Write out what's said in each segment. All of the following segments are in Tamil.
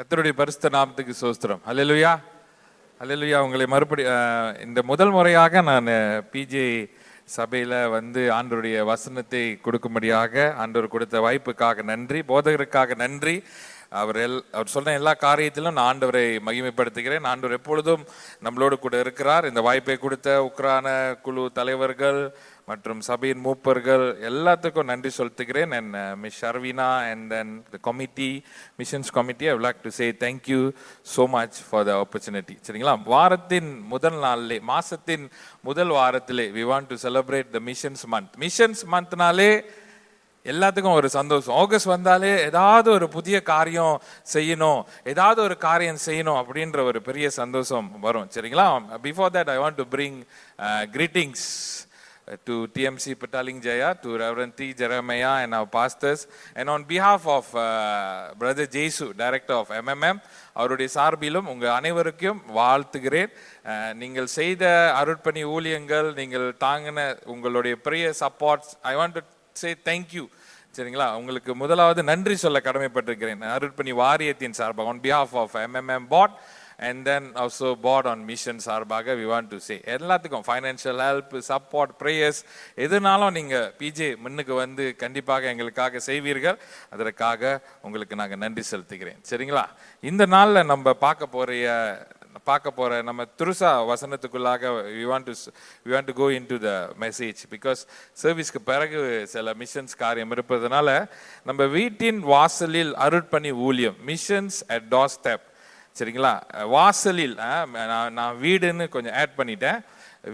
கர்த்தருடைய பரிசுத்த நாமத்துக்கு ஸ்தோத்திரம். அல்லேலூயா, அல்லேலூயா. உங்களை மறுபடி இந்த முதல் முறையாக நான் பிஜே சபையில் வந்து ஆண்டவருடைய வசனத்தை கொடுக்கும்படியாக ஆண்டவர் கொடுத்த வாய்ப்புக்காக நன்றி, போதகருக்காக நன்றி. அவர் சொன்ன எல்லா காரியத்திலும் நான் ஆண்டவரை மகிமைப்படுத்துகிறேன். ஆண்டவர் எப்பொழுதும் நம்மளோடு கூட இருக்கிறார். இந்த வாய்ப்பை கொடுத்த உக்ரான குழு தலைவர்கள் மற்றும் சபையின் மூப்பர்கள் எல்லாத்துக்கும் நன்றி செலுத்துகிறேன். And miss Sharvina and then the committee, missions committee, I would like to say thank you so much for the opportunity. சரிங்களா? வாரத்தின் முதல் நாளிலே, மாசத்தின் முதல் வாரத்திலே we want to celebrate the missions month. Missions மந்த்னாலே எல்லாத்துக்கும் ஒரு சந்தோஷம். ஆகஸ்ட் வந்தாலே ஏதாவது ஒரு புதிய காரியம் செய்யணும், ஏதாவது ஒரு காரியம் செய்யணும் அப்படின்ற ஒரு பெரிய சந்தோஷம் வரும். சரிங்களா? Before that I want to bring greetings to TMC Petaling Jaya, to Reverend T. Jeremiah and our pastors, and on behalf of Brother Jesu, Director of MMM, அவருடைய சார்பிலும் உங்கள் அனைவருக்கும் வாழ்த்துகிறேன். நீங்கள் செய்த அருட்பணி ஊழியங்கள், நீங்கள் தாங்கின உங்களுடைய prayer supports, I want to say thank you. சரிங்களா? உங்களுக்கு முதலாவது நன்றி சொல்ல கடமைப்பட்டிருக்கிறேன் அருட்பணி வாரியத்தின் சார்பாக, on behalf of MMM board and then also board on mission சார்பாக we want to say எல்லாத்துக்கும் financial help, support, prayers எதுனாலும் நீங்கள் பிஜே முன்னுக்கு வந்து கண்டிப்பாக எங்களுக்காக செய்வீர்கள். அதற்காக உங்களுக்கு நாங்கள் நன்றி செலுத்துகிறேன். சரிங்களா? இந்த நாளில் நம்ம பார்க்க போற நம்ம துருசா வசனத்துக்குள்ளாக we want to go into the message because சர்வீஸ்க்கு பிறகு சில மிஷன்ஸ் காரியம் இருப்பதனால நம்ம வீட்டின் வாசலில் அருட்பணி ஊழியம், மிஷன்ஸ் அட் டோர் ஸ்டெப். சரிங்களா? வாசலில் நான் வீடுன்னு கொஞ்சம் ஆட் பண்ணிட்டேன்.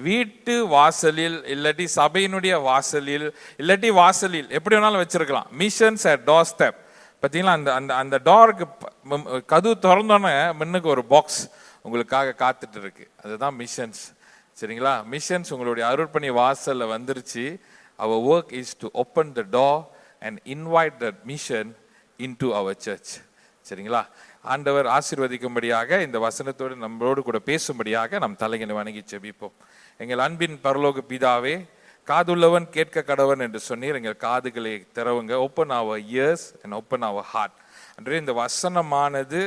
வீட்டு வாசலில் இல்லாட்டி சபையினுடைய வாசலில் இல்லாட்டி வாசலில் எப்படி வேணாலும் வச்சிருக்கலாம். Missions at doorstep. பார்த்தீங்களா? அந்த அந்த டோருக்கு கதவு திறந்தோன்னே முன்னுக்கு ஒரு பாக்ஸ் உங்களுக்காக காத்துட்டு இருக்கு. அதுதான் மிஷன்ஸ். சரிங்களா? மிஷன்ஸ் உங்களுடைய அருட்பணி வாசல்ல வந்துருச்சு. our work is to open the door and invite that mission into our church. சரிங்களா? ஆண்டவர் ஆசீர்வதிக்கும்படியாக இந்த வசனத்தோடு நம்மளோடு கூட பேசும்படியாக நம் தலைகளை வணங்கி ஜெபிப்போம். எங்கள் அன்பின் பரலோக பிதாவே, காதுள்ளவன் கேட்க கடவன் என்று சொன்னீர். எங்கள் காதுகளை திறவுங்க. open our ears and open our heart. அன்றே இந்த வசனமானது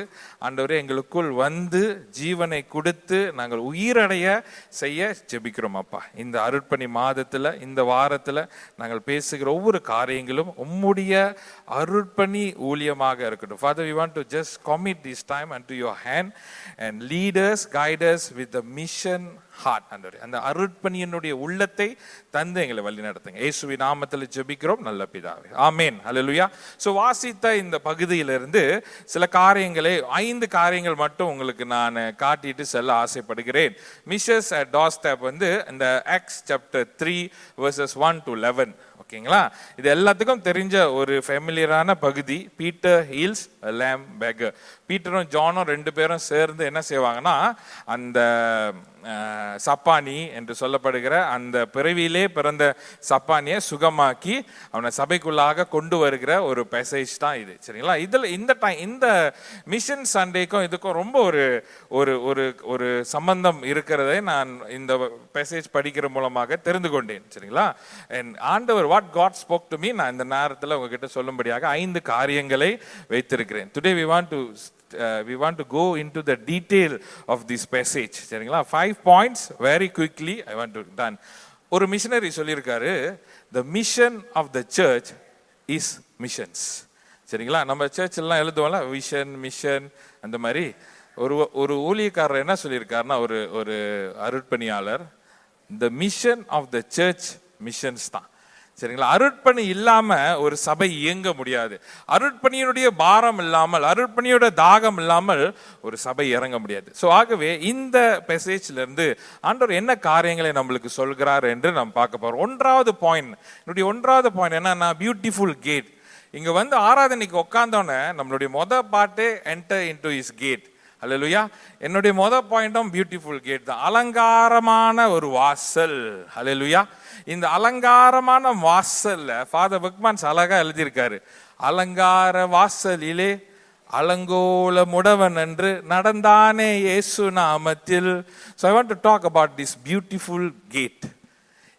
ஆண்டவரே எங்களுக்குள் வந்து ஜீவனை கொடுத்து நாங்கள் உயிரடைய செய்ய ஜெபிக்கிறோம் அப்பா. இந்த அருட்பணி மாதத்தில், இந்த வாரத்தில் நாங்கள் பேசுகிற ஒவ்வொரு காரியங்களும் உம்முடைய அருட்பணி ஊழியமாக இருக்கட்டும். Father, we want to just commit this time unto your hand and lead us, guide us with the mission heart. அந்த அருட்பணியினுடைய உள்ளத்தை தந்து எங்களை வழி நடத்துங்க. இயேசுவின் நாமத்தில் ஜெபிக்கிறோம் நல்ல பிதாவே, ஆமென். ஹல்லேலூயா. சோ வாசித்த இந்த பகுதியிலிருந்து சில காரியங்களை, 5 காரியங்கள் மட்டும் உங்களுக்கு நான் காட்டிட்டு செல்ல ஆசைப்படுகிறேன். மிஷன்ஸ் அட் டோர் ஸ்டெப் வந்து இந்த ஆக்ட்ஸ் சாப்டர் 3 verses 1 to 11. ஓகேங்களா? இது எல்லாத்துக்கும் தெரிஞ்ச ஒரு ஃபெமிலியரான பகுதி. Peter heals lame beggar. பீட்டரும் ஜானும் 2 பேரும் சேர்ந்து என்ன செய்வாங்கன்னா, அந்த சப்பானி என்று சொல்லப்படுகிற அந்த பிறவியிலே பிறந்த சப்பானியை சுகமாக்கி அவனை சபைக்குள்ளாக கொண்டு வருகிற ஒரு பேசேஜ் தான் இது. சரிங்களா? இதில் இந்த மிஷன் சண்டேக்கும் இதுக்கும் ரொம்ப ஒரு சம்பந்தம் இருக்கிறதை நான் இந்த பேசேஜ் படிக்கிற மூலமாக தெரிந்து கொண்டேன். சரிங்களா? ஆண்டவர் what God spoke to me, நான் இந்த நேரத்தில் உங்ககிட்ட சொல்லும்படியாக 5 காரியங்களை வைத்திருக்கிறேன். Today we want to go into the detail of this passage. சரிங்களா? 5 points very quickly I want to done. ஒரு மிஷனரி சொல்லியிருக்காரு, the mission of the church is missions. சரிங்களா? நம்ம சர்ச்லாம் எழுதுவோம்ல விஷன், மிஷன், அந்த மாதிரி. ஒரு ஊழியக்காரர் என்ன சொல்லியிருக்காருன்னா, ஒரு அருட்பணியாளர், the mission of the church missions தான். சரிங்களா? அருட்பணி இல்லாம ஒரு சபை இயங்க முடியாது. அருட்பணியுடைய பாரம் இல்லாமல், அருட்பணியோட தாகம் இல்லாமல் ஒரு சபை இறங்க முடியாது. ஸோ ஆகவே இந்த மெசேஜ்ல இருந்து ஆண்டவர் என்ன காரியங்களை நம்மளுக்கு சொல்கிறார் என்று நாம் பார்க்க போறோம். ஒன்றாவது பாயிண்ட் என்னன்னா, பியூட்டிஃபுல் கேட். இங்க வந்து ஆராதனைக்கு உட்கார்ந்தோன்னே நம்மளுடைய பாட்டு என்டர் இன்டு ஹிஸ் கேட். ஹல்லேலூயா. என்னுடைய பாயிண்ட்டும் பியூட்டிஃபுல் கேட் தான். அலங்காரமான ஒரு வாசல். ஹல்லேலூயா. இந்த அலங்காரமான வாசல்ல ஃபாதர் பெக்மான்ஸ் அழகா எழுதியிருக்காரு, அலங்கார வாசலிலே அலங்கோல முடவன் என்று நடந்தானே இயேசு நாமத்தில். So I want to talk about this beautiful gate.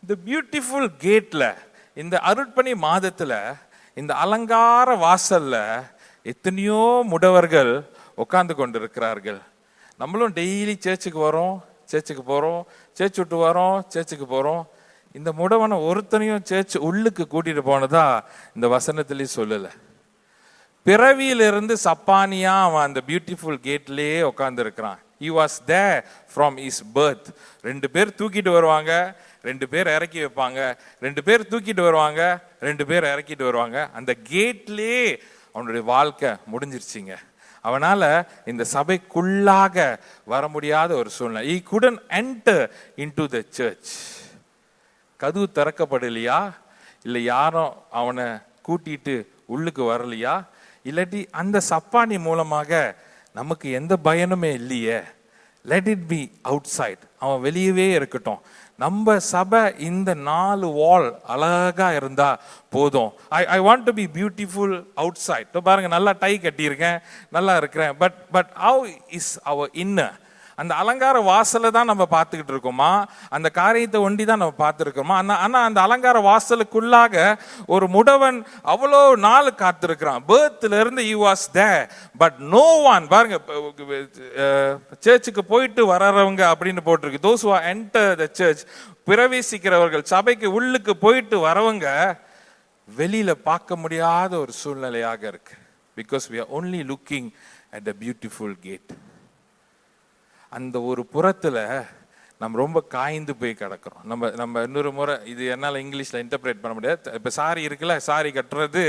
இந்த பியூட்டிஃபுல் கேட்ல, இந்த அருட்பணி மாதத்துல, இந்த அலங்கார வாசல்ல எத்தனையோ முடவர்கள் உட்கார்ந்து கொண்டு இருக்கிறார்கள். நம்மளும் டெய்லி சர்ச்சுக்கு வரோம், சர்ச்சுக்கு போகிறோம், சர்ச் விட்டு வரோம், சர்ச்சுக்கு போகிறோம். இந்த முடவனை ஒருத்தனையும் சர்ச் உள்ளுக்கு கூட்டிட்டு போனதா இந்த வசனத்திலேயே சொல்லலை. பிறவியிலிருந்து சப்பானியா அவன் அந்த பியூட்டிஃபுல் கேட்லேயே உட்கார்ந்து இருக்கிறான். He was there from his birth. 2 பேர் தூக்கிட்டு வருவாங்க, 2 பேர் இறக்கி வைப்பாங்க, 2 பேர் தூக்கிட்டு வருவாங்க, 2 பேர் இறக்கிட்டு வருவாங்க. அந்த கேட்லேயே அவனுடைய வாழ்க்கை முடிஞ்சிருச்சிங்க. அவனால இந்த சபைக்குள்ளாக வர முடியாத ஒரு சூழ்நிலை. He couldn't enter into the church. கதவு திறக்கப்படலையா, இல்லை யாரும் அவனை கூட்டிட்டு உள்ளுக்கு வரலையா, இல்லாட்டி அந்த சப்பானி மூலமாக நமக்கு எந்த பயனுமே இல்லையே, let it be outside, அவன் வெளியவே இருக்கட்டும். நம்ம சபை இந்த 4 வால் அழகா இருந்தா போதும். I want to be beautiful outside. பாருங்க, நல்லா டை கட்டியிருக்கேன், நல்லா இருக்கிறேன், but how is our inner? அந்த அலங்கார வாசலை தான் நம்ம பார்த்துக்கிட்டு இருக்கோமா, அந்த காரியத்தை ஒண்டி தான் நம்ம பார்த்துருக்கோமா? ஆனால் அந்த அலங்கார வாசலுக்குள்ளாக ஒரு முடவன் அவ்வளோ நாள் காத்திருக்கிறான். பேர்த்ல இருந்து he was there, but no one. பாருங்க, சர்ச்சுக்கு போயிட்டு வரறவங்க அப்படின்னு போட்டிருக்கு. those who enter the church, பிரவேசிக்கிறவர்கள், சபைக்கு உள்ளுக்கு போயிட்டு வரவங்க வெளியில பார்க்க முடியாத ஒரு சூழ்நிலையாக இருக்கு. because we are only looking at the beautiful gate. அந்த ஒரு புறத்துல நம்ம ரொம்ப காய்ந்து போய் கிடக்கிறோம். நம்ம இன்னொரு முறை, இது என்னால் இங்கிலீஷ்ல இன்டர்பிரேட் பண்ண முடியாது. இப்போ சாரி இருக்குல்ல, சாரி கட்டுறது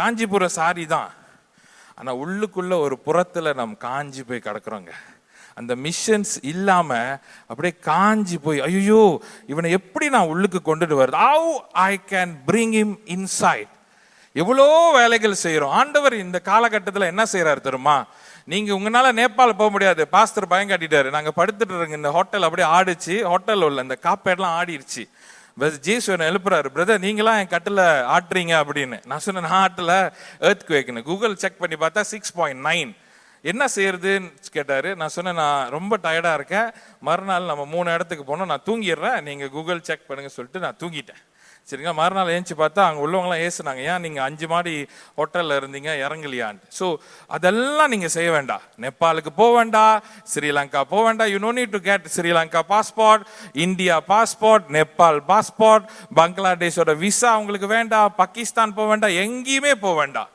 காஞ்சிபுர சாரி தான், ஆனால் உள்ளுக்குள்ள ஒரு புறத்துல நம்ம காஞ்சி போய் கிடக்குறோங்க. அந்த மிஷன்ஸ் இல்லாம அப்படியே காஞ்சி போய், ஐயோ இவனை எப்படி நான் உள்ளுக்கு கொண்டுட்டு வருது, how I can bring him inside. எவ்வளோ வேலைகள் செய்யறோம். ஆண்டவர் இந்த காலகட்டத்தில் என்ன செய்யறாரு தெரியுமா? நீங்க உங்களால நேபாள் போக முடியாது, பாஸ்டர் பயம் காட்டிட்டாரு. நாங்க படுத்துட்டு இருங்க, இந்த ஹோட்டல் அப்படியே ஆடிச்சு, ஹோட்டல் உள்ள இந்த காப்பேட்லாம் ஆடிடுச்சு. ஜேசு என்ன எழுப்புறாரு, பிரதர் நீங்களாம் என் கட்டில ஆட்டுறீங்க அப்படின்னு. நான் சொன்னேன், நான் ஆட்டல, எர்த் குவேக்னு. கூகுள் செக் பண்ணி பார்த்தா 6.9. என்ன செய்யறதுன்னு கேட்டாரு. நான் சொன்னேன், நான் ரொம்ப டயர்டா இருக்கேன், மறுநாள் நம்ம 3 இடத்துக்கு போனோம், நான் தூங்கிடுறேன், நீங்க கூகுள் செக் பண்ணுங்க சொல்லிட்டு நான் தூங்கிட்டேன். சரிங்க, மறுநாள் ஏஞ்சி பார்த்தா அங்கே உள்ளவங்களாம் ஏசுனாங்க, ஏன் நீங்கள் 5 மாடி ஹோட்டலில் இருந்தீங்க இறங்கலையான்ட்டு. ஸோ அதெல்லாம் நீங்கள் செய்ய வேண்டாம். நேபாளுக்கு போக வேண்டாம், ஸ்ரீலங்கா போக வேண்டாம். You no need to get Sri Lanka passport, India passport, Nepal passport, பங்களாதேஷோட விசா உங்களுக்கு வேண்டாம், பாகிஸ்தான் போக வேண்டாம், எங்கேயுமே போக வேண்டாம்.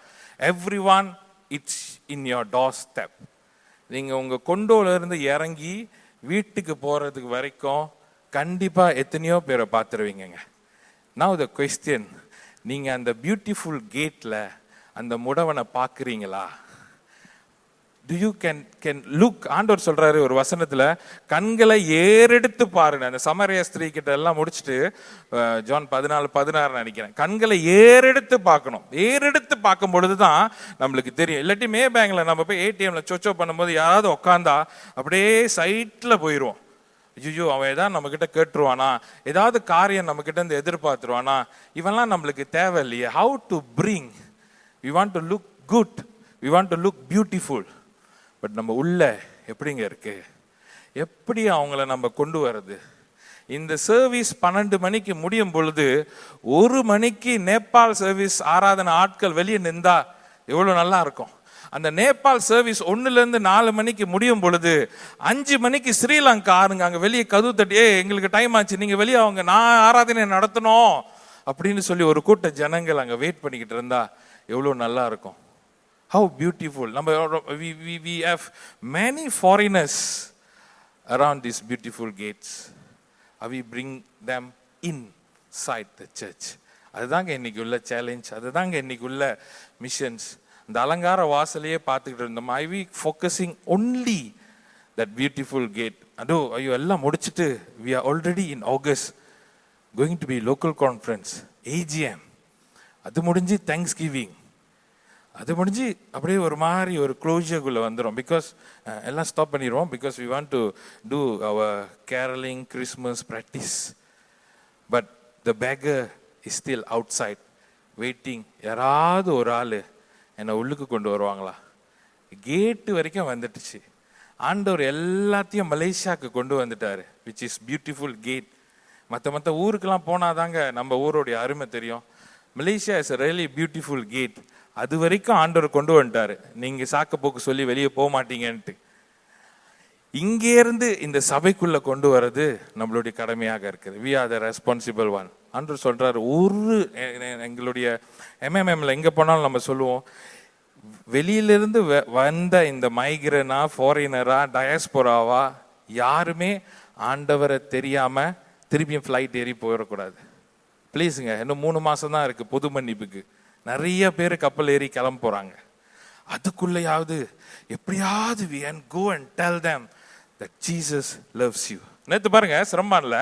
Every one it's in your door step. நீங்கள் உங்கள் கொண்டோல இருந்து இறங்கி வீட்டுக்கு போகிறதுக்கு வரைக்கும் கண்டிப்பாக எத்தனையோ பேரை பார்த்துருவீங்க. Now the question, நீங்க அந்த பியூட்டிஃபுல் கேட்ல அந்த முடவனை பார்க்குறீங்களா? Do you can look? ஆண்டவர் சொல்றாரு ஒரு வசனத்துல, கண்களை ஏறெடுத்து பாருங்க. அந்த சமரிய ஸ்திரீ கிட்ட எல்லாம் முடிச்சுட்டு ஜான் 14:16 நினைக்கிறேன், கண்களை ஏறெடுத்து பார்க்கணும். ஏறெடுத்து பார்க்கும் பொழுதுதான் நம்மளுக்கு தெரியும். இல்லாட்டி மே பேங்க்ல நம்ம போய் ஏடிஎம்ல சொச்சோ பண்ணும்போது யாராவது உட்காந்தா அப்படியே சைட்ல போயிடுவோம். ஐயோ அவன் ஏதாவது நம்ம கிட்ட கேட்டுருவானா, ஏதாவது காரியம் நம்ம கிட்ட இருந்து எதிர்பார்த்துருவானா, இவெல்லாம் நம்மளுக்கு தேவை இல்லையே. How to bring, we want to look good, we want to look beautiful. But நம்ம உள்ள எப்படிங்க இருக்கு, எப்படி அவங்கள நம்ம கொண்டு வர்றது? இந்த சர்வீஸ் 12 மணிக்கு முடியும் பொழுது 1 மணிக்கு நேபாள் சர்வீஸ் ஆராதனை ஆட்கள் வெளியே நின்றா எவ்வளவு நல்லா இருக்கும். அந்த நேபாள் சர்வீஸ் 1லேருந்து 4 மணிக்கு முடியும் பொழுது 5 மணிக்கு ஸ்ரீலங்கா ஆறுங்க அங்கே வெளியே கதவு தட்டி, எங்களுக்கு டைம் ஆச்சு, நீங்கள் வெளியே அவங்க, நான் ஆராதனை நடத்தணும் அப்படின்னு சொல்லி ஒரு கூட்ட ஜனங்கள் அங்கே வெயிட் பண்ணிக்கிட்டு இருந்தா எவ்வளோ நல்லா இருக்கும். How beautiful. நம்ம we have many foreigners around these beautiful gates. We bring them inside the church. அதுதாங்க இன்னைக்கு உள்ள சேலஞ்ச், அதுதாங்க இன்னைக்கு உள்ள மிஷன்ஸ். இந்த அலங்கார வாசலையே பார்த்துக்கிட்டு இருந்தோம். I we focusing only that beautiful gate. ஐயோ எல்லாம் முடிச்சுட்டு we are already in August going to be local conference, AGM, அது முடிஞ்சு தேங்க்ஸ் கிவிங், அது முடிஞ்சு அப்படியே ஒரு மாதிரி ஒரு க்ளோஷருக்குள்ளே வந்துடும். பிகாஸ் எல்லாம் ஸ்டாப் பண்ணிடுவோம். Because we want to do our caroling Christmas practice. But the baker is still அவுட் சைட் வெயிட்டிங். யாராவது ஒரு ஆள் என்னை உள்ளுக்கு கொண்டு வருவாங்களா? கேட்டு வரைக்கும் வந்துட்டுச்சு. ஆண்டவர் எல்லாத்தையும் மலேசியாவுக்கு கொண்டு வந்துட்டாரு, விச் இஸ் பியூட்டிஃபுல் கேட். மற்ற ஊருக்கெல்லாம் போனாதாங்க நம்ம ஊருடைய அருமை தெரியும். Malaysia is a really beautiful gate. அது வரைக்கும் ஆண்டவர் கொண்டு வந்துட்டாரு. நீங்க சாக்கு போக்கு சொல்லி வெளியே போக மாட்டீங்கன்ட்டு. இங்கே இருந்து இந்த சபைக்குள்ள கொண்டு வர்றது நம்மளுடைய கடமையாக இருக்குது. We are the responsible one. ஆண்டவர் சொல்றாரு, ஒரு எங்களுடைய எம்எம்எம்ல எங்க போனாலும் நம்ம சொல்லுவோம், வெளியிலிருந்து வந்த இந்த மைக்ரனா, ஃபாரினரா, டயஸ்போராவா யாருமே ஆண்டவரை தெரியாம திருப்பியும் ஃப்ளைட் ஏறி போயிடக்கூடாது. ப்ளீஸுங்க, இன்னும் 3 மாசம் தான் இருக்கு பொது மன்னிப்புக்கு. நிறைய பேர் கப்பல் ஏறி கிளம்ப போறாங்க. அதுக்குள்ளையாவது எப்படியாவது we can go and tell them that Jesus loves you. நேத்து பாருங்க சிரமம்ல,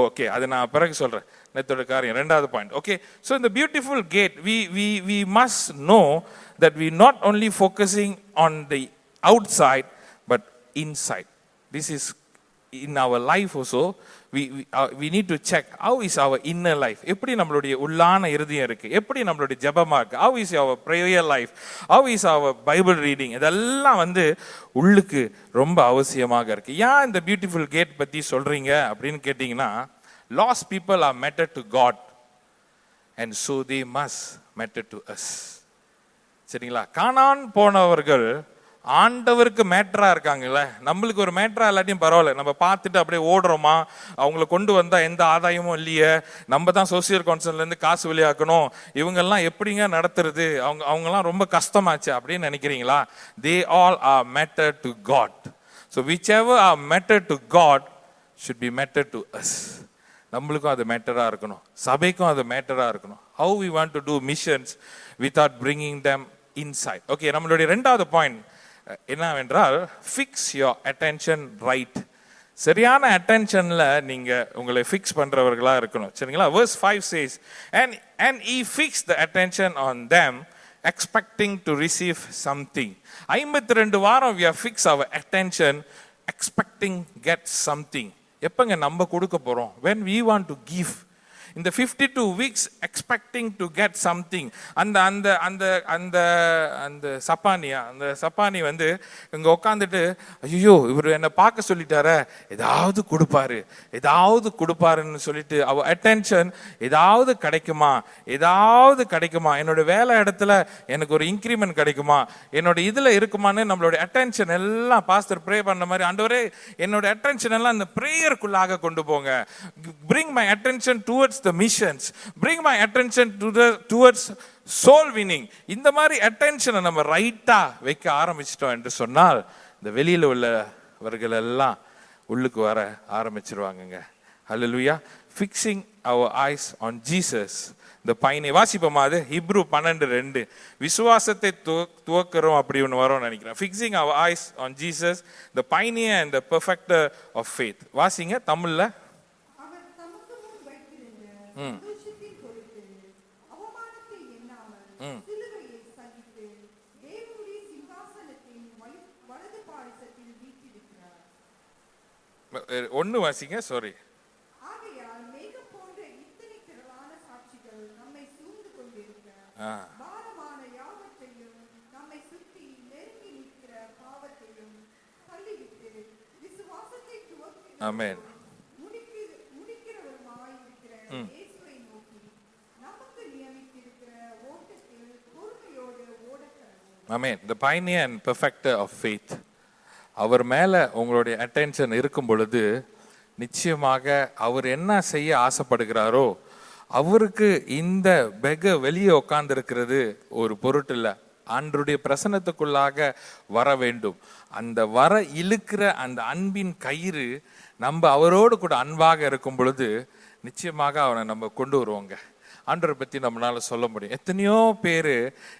ஓகே அது நான் பிறகு சொல்றேன். நேத்தோட காரியம் 2வது point. Okay, so in the beautiful gate we must know that we not only focusing on the outside but inside. This is in our life also. We need to check how is our inner life. எப்படி நம்மளுடைய உள்ளான இருதயம் இருக்கு, எப்படி நம்மளுடைய ஜெபமா இருக்கு, how is our prayer life, how is our bible reading. இதெல்லாம் உள்ளுக்கு ரொம்ப அவசியமாக இருக்கு. ஏன் இந்த பியூட்டிஃபுல் கேட் பத்தி சொல்றீங்க அப்படின்னு கேட்டீங்கன்னா, lost people are matter to God and so they must matter to us. சரிங்களா? கானான் போனவர்கள் ஆண்டவருக்கு மேட்டரா இருக்காங்கல்ல. நம்மளுக்கு ஒரு மேட்டரா இல்லாட்டியும் பரவாயில்ல, நம்ம பார்த்துட்டு அப்படியே ஓடுறோமா, அவங்கள கொண்டு வந்தா எந்த ஆதாயமும் இல்லையே, நம்ம தான் சோசியல் கவுன்சில்ல இருந்து காசு வெளியாக்கணும், இவங்கெல்லாம் எப்படிங்க நடத்துறது, அவங்கெல்லாம் ரொம்ப கஷ்டமாச்சு அப்படின்னு நினைக்கிறீங்களா? They all are matter to God. So whichever are matter to God should be matter to us. நம்மளுக்கும் அது மேட்டரா இருக்கணும், சபைக்கும் அது மேட்டரா இருக்கணும். How we want to do missions without bringing them inside. Okay, நம்மளுடைய 2வது பாயிண்ட் என்னவென்றால், ஃபிக்ஸ் யோர் அட்டென்ஷன் ரைட். சரியான அட்டென்ஷன்ல நீங்க உங்களை ஃபிக்ஸ் பண்றவர்களா இருக்கணும். சரிங்களா? verse 5 says, and he fixed the attention on them expecting to receive something. 52 வாரம் we have fixed our attention expecting get something. எப்பங்க நம்ம கொடுக்க போறோம்? when we want to give. இந்த 52 weeks expecting to get something. அந்த அந்த அந்த அந்த அந்த சப்பானியா, அந்த சப்பானி இங்க உட்காந்துட்டு, ஐயோ இவர் என்ன பார்க்க சொல்லிட்டார, ஏதாவது கொடுப்பாருன்னு சொல்லிட்டு அவ அட்டென்ஷன் ஏதாவது கிடைக்குமா, என்னோட வேலை இடத்துல எனக்கு ஒரு இன்க்ரிமெண்ட் கிடைக்குமா, என்னோட இதுல இருக்குமான்னு நம்மளோட அட்டென்ஷன் எல்லாம் பாஸ்டர் ப்ரே பண்ண மாதிரி, ஆண்டவரே என்னோட அட்டென்ஷன் எல்லாம் இந்த பிரேயருக்குள்ளாக கொண்டு போங்க. bring my attention towards the missions, bring my attention towards soul winning. இந்த மாதிரி அட்டென்ஷனை நம்ம ரைட்டா வைக்க ஆரம்பிச்சிட்டோம் என்று சொன்னால், இந்த வெளியில உள்ளவர்கள் எல்லாம் உள்ளுக்கு வர ஆரம்பிச்சிருவாங்கங்க. ஹல்லேலூயா. fixing our eyes on Jesus, the pioneer. வாசிப்போமா அது? ஹீப்ரு 12:2. விசுவாசத்தை துவக்குறோம் அப்படி ஒன்று வரும் நினைக்கிறேன். fixing our eyes on Jesus, the pioneer and the perfecter of faith. வாசிங்க தமிழ்ல. ஒன்னு வாசிங்க, sorry. Amen. Amen. The pioneer and perfecter of faith. அவர் மேல உங்களுடைய அட்டென்ஷன் இருக்கும் பொழுது நிச்சயமாக அவர் என்ன செய்ய ஆசைப்படுகிறாரோ அவருக்கு இந்த பெக வெளியே உட்கார்ந்து இருக்கிறது ஒரு பொருட்டு இல்லை. ஆண்டவருடைய பிரசன்னத்துக்குள்ளாக வர வேண்டும். அந்த வர இழுக்கிற அந்த அன்பின் கயிறு நம்ம அவரோடு கூட அன்பாக இருக்கும் பொழுது நிச்சயமாக அவனை நம்ம கொண்டு வருவோங்க. ஆண்டவரை பற்றி நம்மளால சொல்ல முடியும். எத்தனையோ பேர்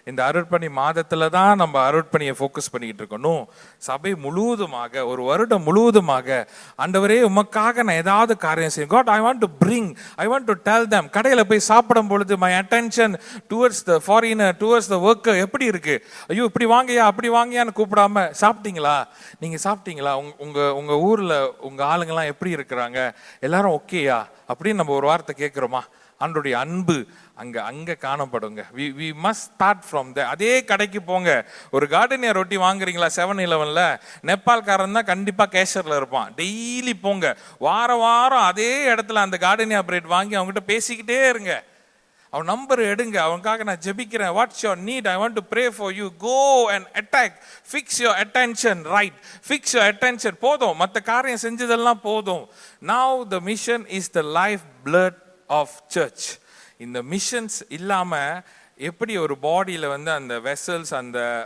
இந்த அருட்பணி மாதத்துல தான் நம்ம அருட்பணியை ஃபோக்கஸ் பண்ணிக்கிட்டு இருக்கணும். சபை முழுவதுமாக ஒரு வருடம் முழுவதுமாக ஆண்டவரே உமக்காக நான் ஏதாவது காரியம் செய்யும். God, I want to tell them. கடையில் போய் சாப்பிடும் பொழுது my attention towards the foreigner, towards the worker எப்படி இருக்கு? ஐயோ இப்படி வாங்கயா அப்படி வாங்கியான்னு கூப்பிடாம சாப்பிட்டீங்களா, நீங்க சாப்பிட்டீங்களா, உங்க ஊர்ல உங்க ஆளுங்கெல்லாம் எப்படி இருக்கிறாங்க, எல்லாரும் ஓகேயா அப்படின்னு நம்ம ஒரு வார்த்தை கேட்கிறோமா? ஆண்டவருடைய அன்பு அங்க காணப்படுங்க. we must start from there. அதே கடைக்கு போங்க. ஒரு கார்டனியா ரொட்டி வாங்குறீங்களா 7-Elevenல, நேபாள்காரன் தான் கண்டிப்பா கேஷர்ல இருப்பான். டெய்லி போங்க, வாரம் அதே இடத்துல அந்த கார்டனியா பிரெட் வாங்கி அவங்ககிட்ட பேசிக்கிட்டே இருங்க. அவன் நம்பர் எடுங்க, அவனுக்காக நான் ஜெபிக்கிறேன். What's your need, I want to pray for you. Go and attack, fix your attention, right, fix your attention. போதும், மற்ற காரியம் செஞ்சதெல்லாம் போதும். Now the mission is the lifeblood of church. இந்த மிஷன்ஸ் இல்லாம எப்படி ஒரு பாடியில வந்து அந்த வெசல்ஸ்,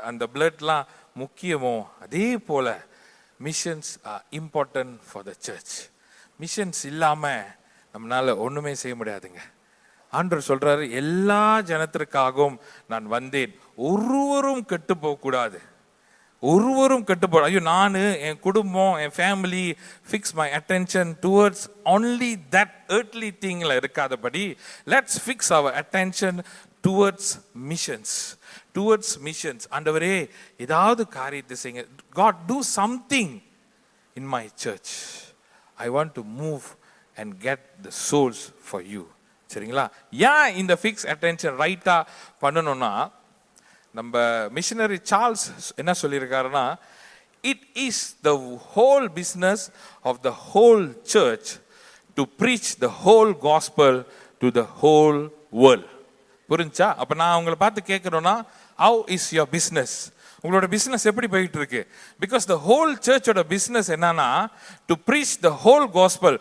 அந்த பிளட்லாம் முக்கியமோ, அதே போல missions are important for the church. Missions இல்லாம நம்மளால ஒண்ணுமே செய்ய முடியாதுங்க. ஆண்டவர் சொல்றாரு, எல்லா ஜனத்திற்காகவும் நான் வந்தேன், ஒருவரும் கெட்டு போக கூடாது, ஒருவரும் கெட்டு போட. ஐயோ நான் என் குடும்பம், என் family, fix my attention towards only that earthly thingல இருக்காதபடி, let's fix our attention towards missions, towards missions. ஆண்டவரே ஏதாவது காரியத்தை செய்யுங்க. God do something in my church. I want to move and get the souls for you. சரிங்களா? ஏன் இந்த ஃபிக்ஸ் அட்டென்ஷன் ரைட்டா பண்ணணும்னா, நம்ம மிஷனரி சார்ல்ஸ் என்ன சொல்லியிருக்காருன்னா, it is the whole business of the whole church to preach the whole gospel to the whole world. புரிஞ்சா? அப்ப நான் உங்களை பார்த்து கேட்கணும்னா, ஹவ் இஸ் யுவர் பிஸ்னஸ்? உங்களோட பிஸ்னஸ் எப்படி போயிட்டு இருக்கு? பிகாஸ் த ஹோல் சர்ச்சோட பிஸ்னஸ் என்னன்னா, to preach the whole gospel.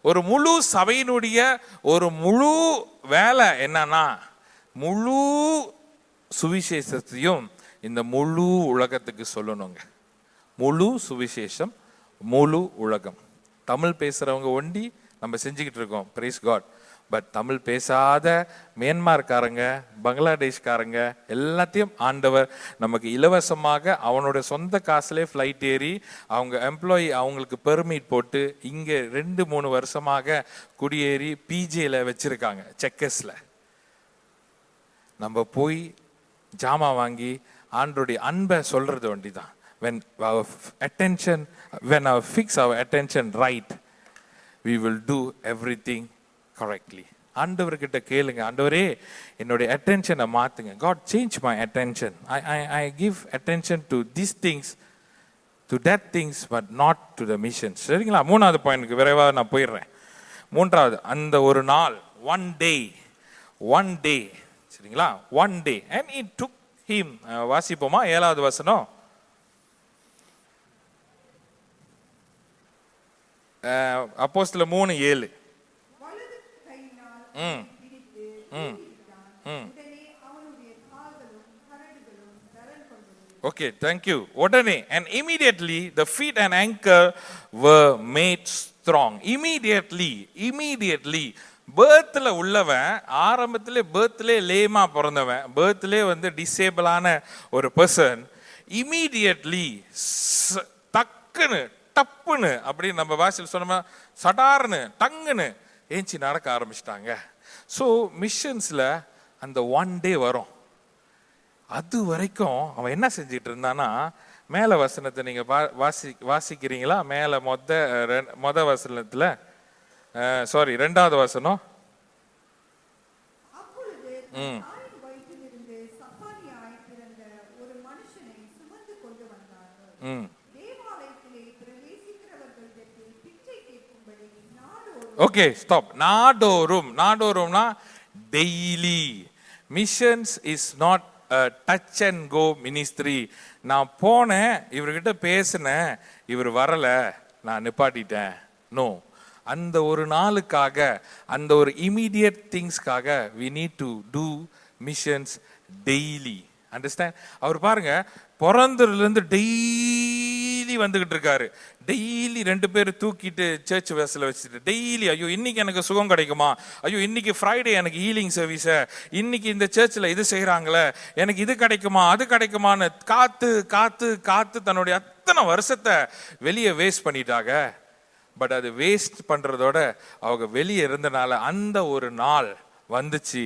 ஒரு முழு சபையினுடைய ஒரு முழு வேலை என்னன்னா, முழு சுவிசேஷத்தையும் இந்த முழு உலகத்துக்கு சொல்லணுங்க. முழு சுவிசேஷம், முழு உலகம். தமிழ் பேசுறவங்க ஒண்டி நம்ம செஞ்சுக்கிட்டு இருக்கோம், பிரைஸ் காட். பட் தமிழ் பேசாத மியான்மார்காரங்க, பங்களாதேஷ்காரங்க எல்லாத்தையும் ஆண்டவர் நமக்கு இலவசமாக அவனோட சொந்த காசுலே ஃப்ளைட் ஏறி, அவங்க எம்ப்ளாயி அவங்களுக்கு பெர்மிட் போட்டு இங்கே 2-3 வருஷமாக குடியேறி பிஜேல வச்சிருக்காங்க, செக்கஸ்ல. நம்ம போய் ஜாமா வாங்கி ஆண்டோடைய அன்பை சொல்றது ஒண்டிதான். when our attention, when our fix our attention right, we will do everything correctly. ஆண்டவர்கிட்ட கேளுங்க, ஆண்டவரே என்னுடைய அட்டென்ஷனை மாத்துங்க. God change my attention. I give attention to these things, to that things, but not to the mission. சரிங்களா? 3வது பாயிண்ட்க்கு விரைவாக நான் போயிடுறேன். 3வது, அந்த ஒரு நாள், one day, சரிங்களா? one day, and it took him. வாசிப்போமா 7வது வசனம்? அப்போஸ்தலர் 3:7. Okay, thank you. உடனே, and immediately the feet and ankle were made strong. Immediately பேர்த்ல உள்ளவன், ஆரம்பத்திலே பேர்த்லே லேமா பிறந்தவன், பேர்த்லே வந்து டிசேபிளான ஒரு பர்சன், இமீடியட்லி டக்குன்னு டப்புன்னு அப்படின்னு நம்ம பாஷையில் சொன்னோம்னா சடார்னு டங்குன்னு ஏஞ்சி நடக்க ஆரம்பிச்சிட்டாங்க. ஸோ மிஷன்ஸில் அந்த one day வரும். அது வரைக்கும் அவன் என்ன செஞ்சிட்டு இருந்தானா, மேல வசனத்தை நீங்க வாசிக்கிறீங்களா? மேல மொத வசனத்துல, சாரி 2வது வசனம். Okay, stop. நாடோறும்னா daily. Missions is not touch and go ministry. நான் போனேன், இவர்கிட்ட பேசினேன், இவர் வரல, நான் நிப்பாட்டிட்டேன். நோ, அந்த ஒரு நாளுக்காக, அந்த ஒரு இமீடியட் திங்ஸ்க்காக we need to do missions daily. Understand? அவர் பாருங்க, பிறந்ததுலேருந்து டெய்லி வந்துகிட்டு இருக்காரு. டெய்லி 2 பேர் தூக்கிட்டு சர்ச் வேஸில் வச்சுட்டு டெய்லி, ஐயோ இன்னைக்கு எனக்கு சுகம் கிடைக்குமா, ஐயோ இன்னைக்கு ஃப்ரைடே எனக்கு ஹீலிங் சர்வீஸை, இன்னைக்கு இந்த சர்ச்சில் இது செய்கிறாங்களே, எனக்கு இது கிடைக்குமா அது கிடைக்குமான்னு காத்து காத்து காத்து தன்னுடைய அத்தனை வருஷத்தை வெளியே வேஸ்ட் பண்ணிட்டாங்க. பட் அது வேஸ்ட் பண்றதோட அவங்க வெளியே இருந்தனால அந்த ஒரு நாள் வந்துச்சு,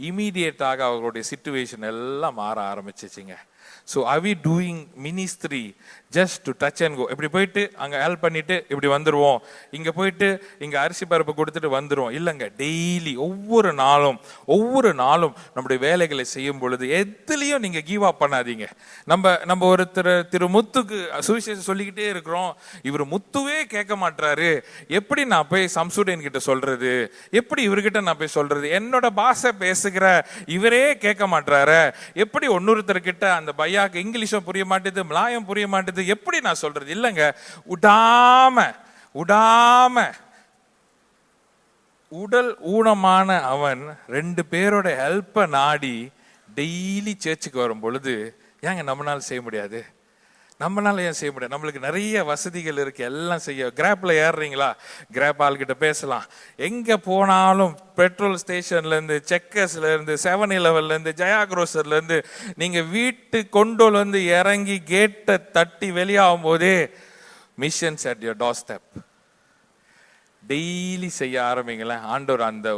இமீடியட்டாக அவங்களுடைய சிச்சுவேஷன் எல்லாம் மாற ஆரம்பிச்சிச்சுங்க. So are we doing ministry just to touch and go? இப்படி போயிட்டு அங்கே ஹெல்ப் பண்ணிட்டு இப்படி வந்துடுவோம், இங்கே போயிட்டு இங்கே அரிசி பருப்பு கொடுத்துட்டு வந்துடுவோம். இல்லைங்க, டெய்லி ஒவ்வொரு நாளும் நம்முடைய வேலைகளை செய்யும் பொழுது எதுலேயும் நீங்கள் கிவ் அப் பண்ணாதீங்க. நம்ம ஒருத்தர் திரு முத்துக்கு சுவிசேஷம் சொல்லிக்கிட்டே இருக்கிறோம், இவர் முத்துவே கேட்க மாட்டாரு, எப்படி நான் போய் சம்சுடேன் கிட்ட சொல்றது, எப்படி இவர்கிட்ட நான் போய் சொல்றது, என்னோட பாஷை பேசுகிற இவரே கேட்க மாட்டாரு, எப்படி ஒன்னொருத்தர் கிட்ட அந்த பையாக்கு இங்கிலீஷும் புரிய மாட்டேது, மலாயம் புரிய மாட்டேது, எப்படி நான் சொல்றது? இல்லைங்க, உடாம உடல் ஊனமான அவன் 2 பேரோட ஹெல்ப்பை நாடி டெய்லி சர்ச்சுக்கு வரும் பொழுது ஏங்க நம்மளால செய்ய முடியாது? நம்மளால ஏன் செய்ய முடியாது? நம்மளுக்கு நிறைய வசதிகள் இருக்கு, எல்லாம் செய்ய. கிராப்ல ஏறுறீங்களா, கிராப் ஆள்கிட்ட பேசலாம். எங்க போனாலும் பெட்ரோல் ஸ்டேஷன்ல இருந்து, செக்கர்ஸ்ல இருந்து, 7-Elevenல இருந்து, ஜெயா குரோசர்ல இருந்து நீங்க வீட்டு கொண்டோல இருந்து இறங்கி கேட்டை தட்டி வெளியாகும் போதே missions at your door step. Daily செய்ய ஆரம்பிங்களேன், ஆண்டவர் அந்த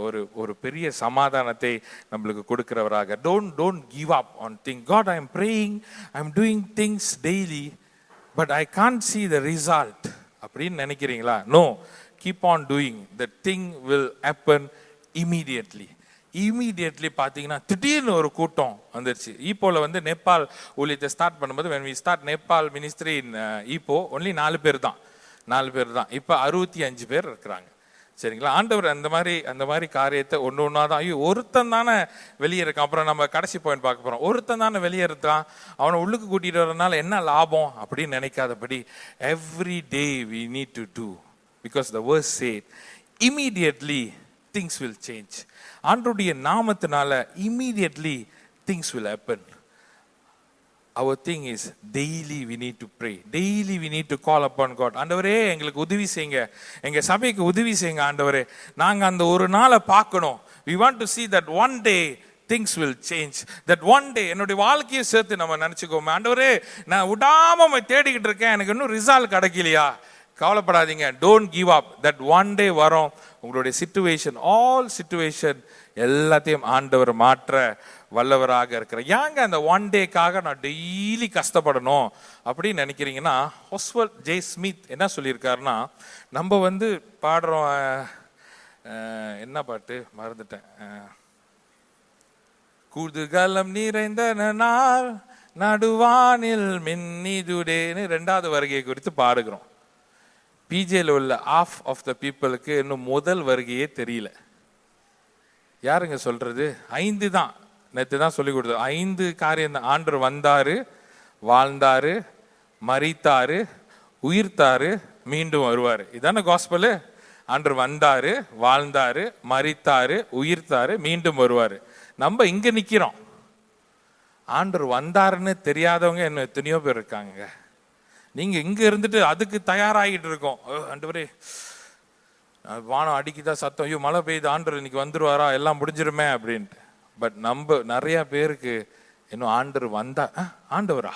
ஒரு பெரிய சமாதானத்தை நம்மளுக்கு கொடுக்கிறவராக. Don't give up on thing. God, I am praying, I am doing things daily, but I can't see the result அப்படின்னு நினைக்கிறீங்களா? No, keep on doing. the thing will happen immediately. பார்த்தீங்கன்னா திடீர்னு ஒரு கூட்டம் வந்துருச்சு. ஈப்போல வந்து நேபாள் ஊழியத்தை ஸ்டார்ட் பண்ணும்போது, when we start Nepal ministry in Ipoh, only 4 பேர் தான். இப்போ 65 பேர் இருக்கிறாங்க. சரிங்களா? ஆண்டவர் அந்த மாதிரி காரியத்தை ஒன்று தான். ஐயோ, ஒருத்தன் தானே வெளியே இருக்கான், அப்புறம் நம்ம கடைசி பாயிண்ட் பார்க்க போறோம். ஒருத்தன் தானே வெளியே இருக்கான், அவனை உள்ளுக்கு கூட்டிட்டு வரதுனால என்ன லாபம் அப்படின்னு நினைக்காதபடி every day we need to do, because the verse said immediately things will change. ஆண்டவருடைய நாமத்தினால immediately things will happen. Our thing is daily we need to pray. Daily we need to call upon God. ஆண்டவரே, எங்களுக்கு உதவி செய்யுங்க, எங்க சபைக்கு உதவி செய்யுங்க ஆண்டவரே. நாங்க அந்த ஒரு நாளை பார்க்கணும். We want to see that one day things will change. That one day என்னுடைய வாழ்க்கையை சேர்த்து நம்ம நினைச்சுக்கோமே. ஆண்டவரே, நான் விடாம தேடிக்கிட்டு இருக்கேன், எனக்கு இன்னும் ரிசல்ட் கிடைக்கலையா? கவலைப்படாதீங்க. Don't give up. That one day வரும். உங்களுடைய சிச்சுவேஷன், ஆல் சிச்சுவேஷன் எல்லாத்தையும் ஆண்டவர் மாற்ற வல்லவராக இருக்கிற. ஏங்க அந்த ஒன் டேக்காக நான் டெய்லி கஷ்டப்படணும் அப்படின்னு நினைக்கிறீங்கன்னா, ஒஸ்வல்ட் ஜே ஸ்மித் என்ன சொல்லியிருக்காருன்னா, நம்ம வந்து பாடுறோம், என்ன பாட்டு மறந்துட்டேன், குதூகலம் நிறைந்த நாள் நடுவானில் மின்னிதுடேன்னு 2வது வருகை குறித்து பாடுகிறோம். பிஜேல உள்ள half of the பீப்புளுக்கு இன்னும் முதல் வருகையே தெரியல. யாருங்க சொல்றது? 5 தான். நேற்று தான் சொல்லி கொடுத்தோம். 5 காரியம் தான். ஆண்டவர் வந்தாரு, வாழ்ந்தாரு, மரித்தாரு, உயிர்த்தாரு, மீண்டும் வருவாரு. இதான காஸ்பலு. ஆண்டவர் வந்தாரு, வாழ்ந்தாரு, மரித்தாரு, உயிர்த்தாரு, மீண்டும் வருவாரு. நம்ம இங்க நிக்கிறோம். ஆண்டவர் வந்தாருன்னு தெரியாதவங்க என்ன எத்தனையோ பேர் இருக்காங்க. நீங்க இங்க இருந்துட்டு அதுக்கு தயாராகிட்டு இருக்கோம். ஆண்டவரே, வானம் அடிக்குதா சத்தம், ஐயோ மழை பெய்யுது, ஆண்டவர் இன்னைக்கு வந்துருவாரா, எல்லாம் முடிஞ்சிருமே அப்படின்ட்டு. பட் நம்ம நிறைய பேருக்கு இன்னும் ஆண்டவர் வந்தா ஆண்டவரா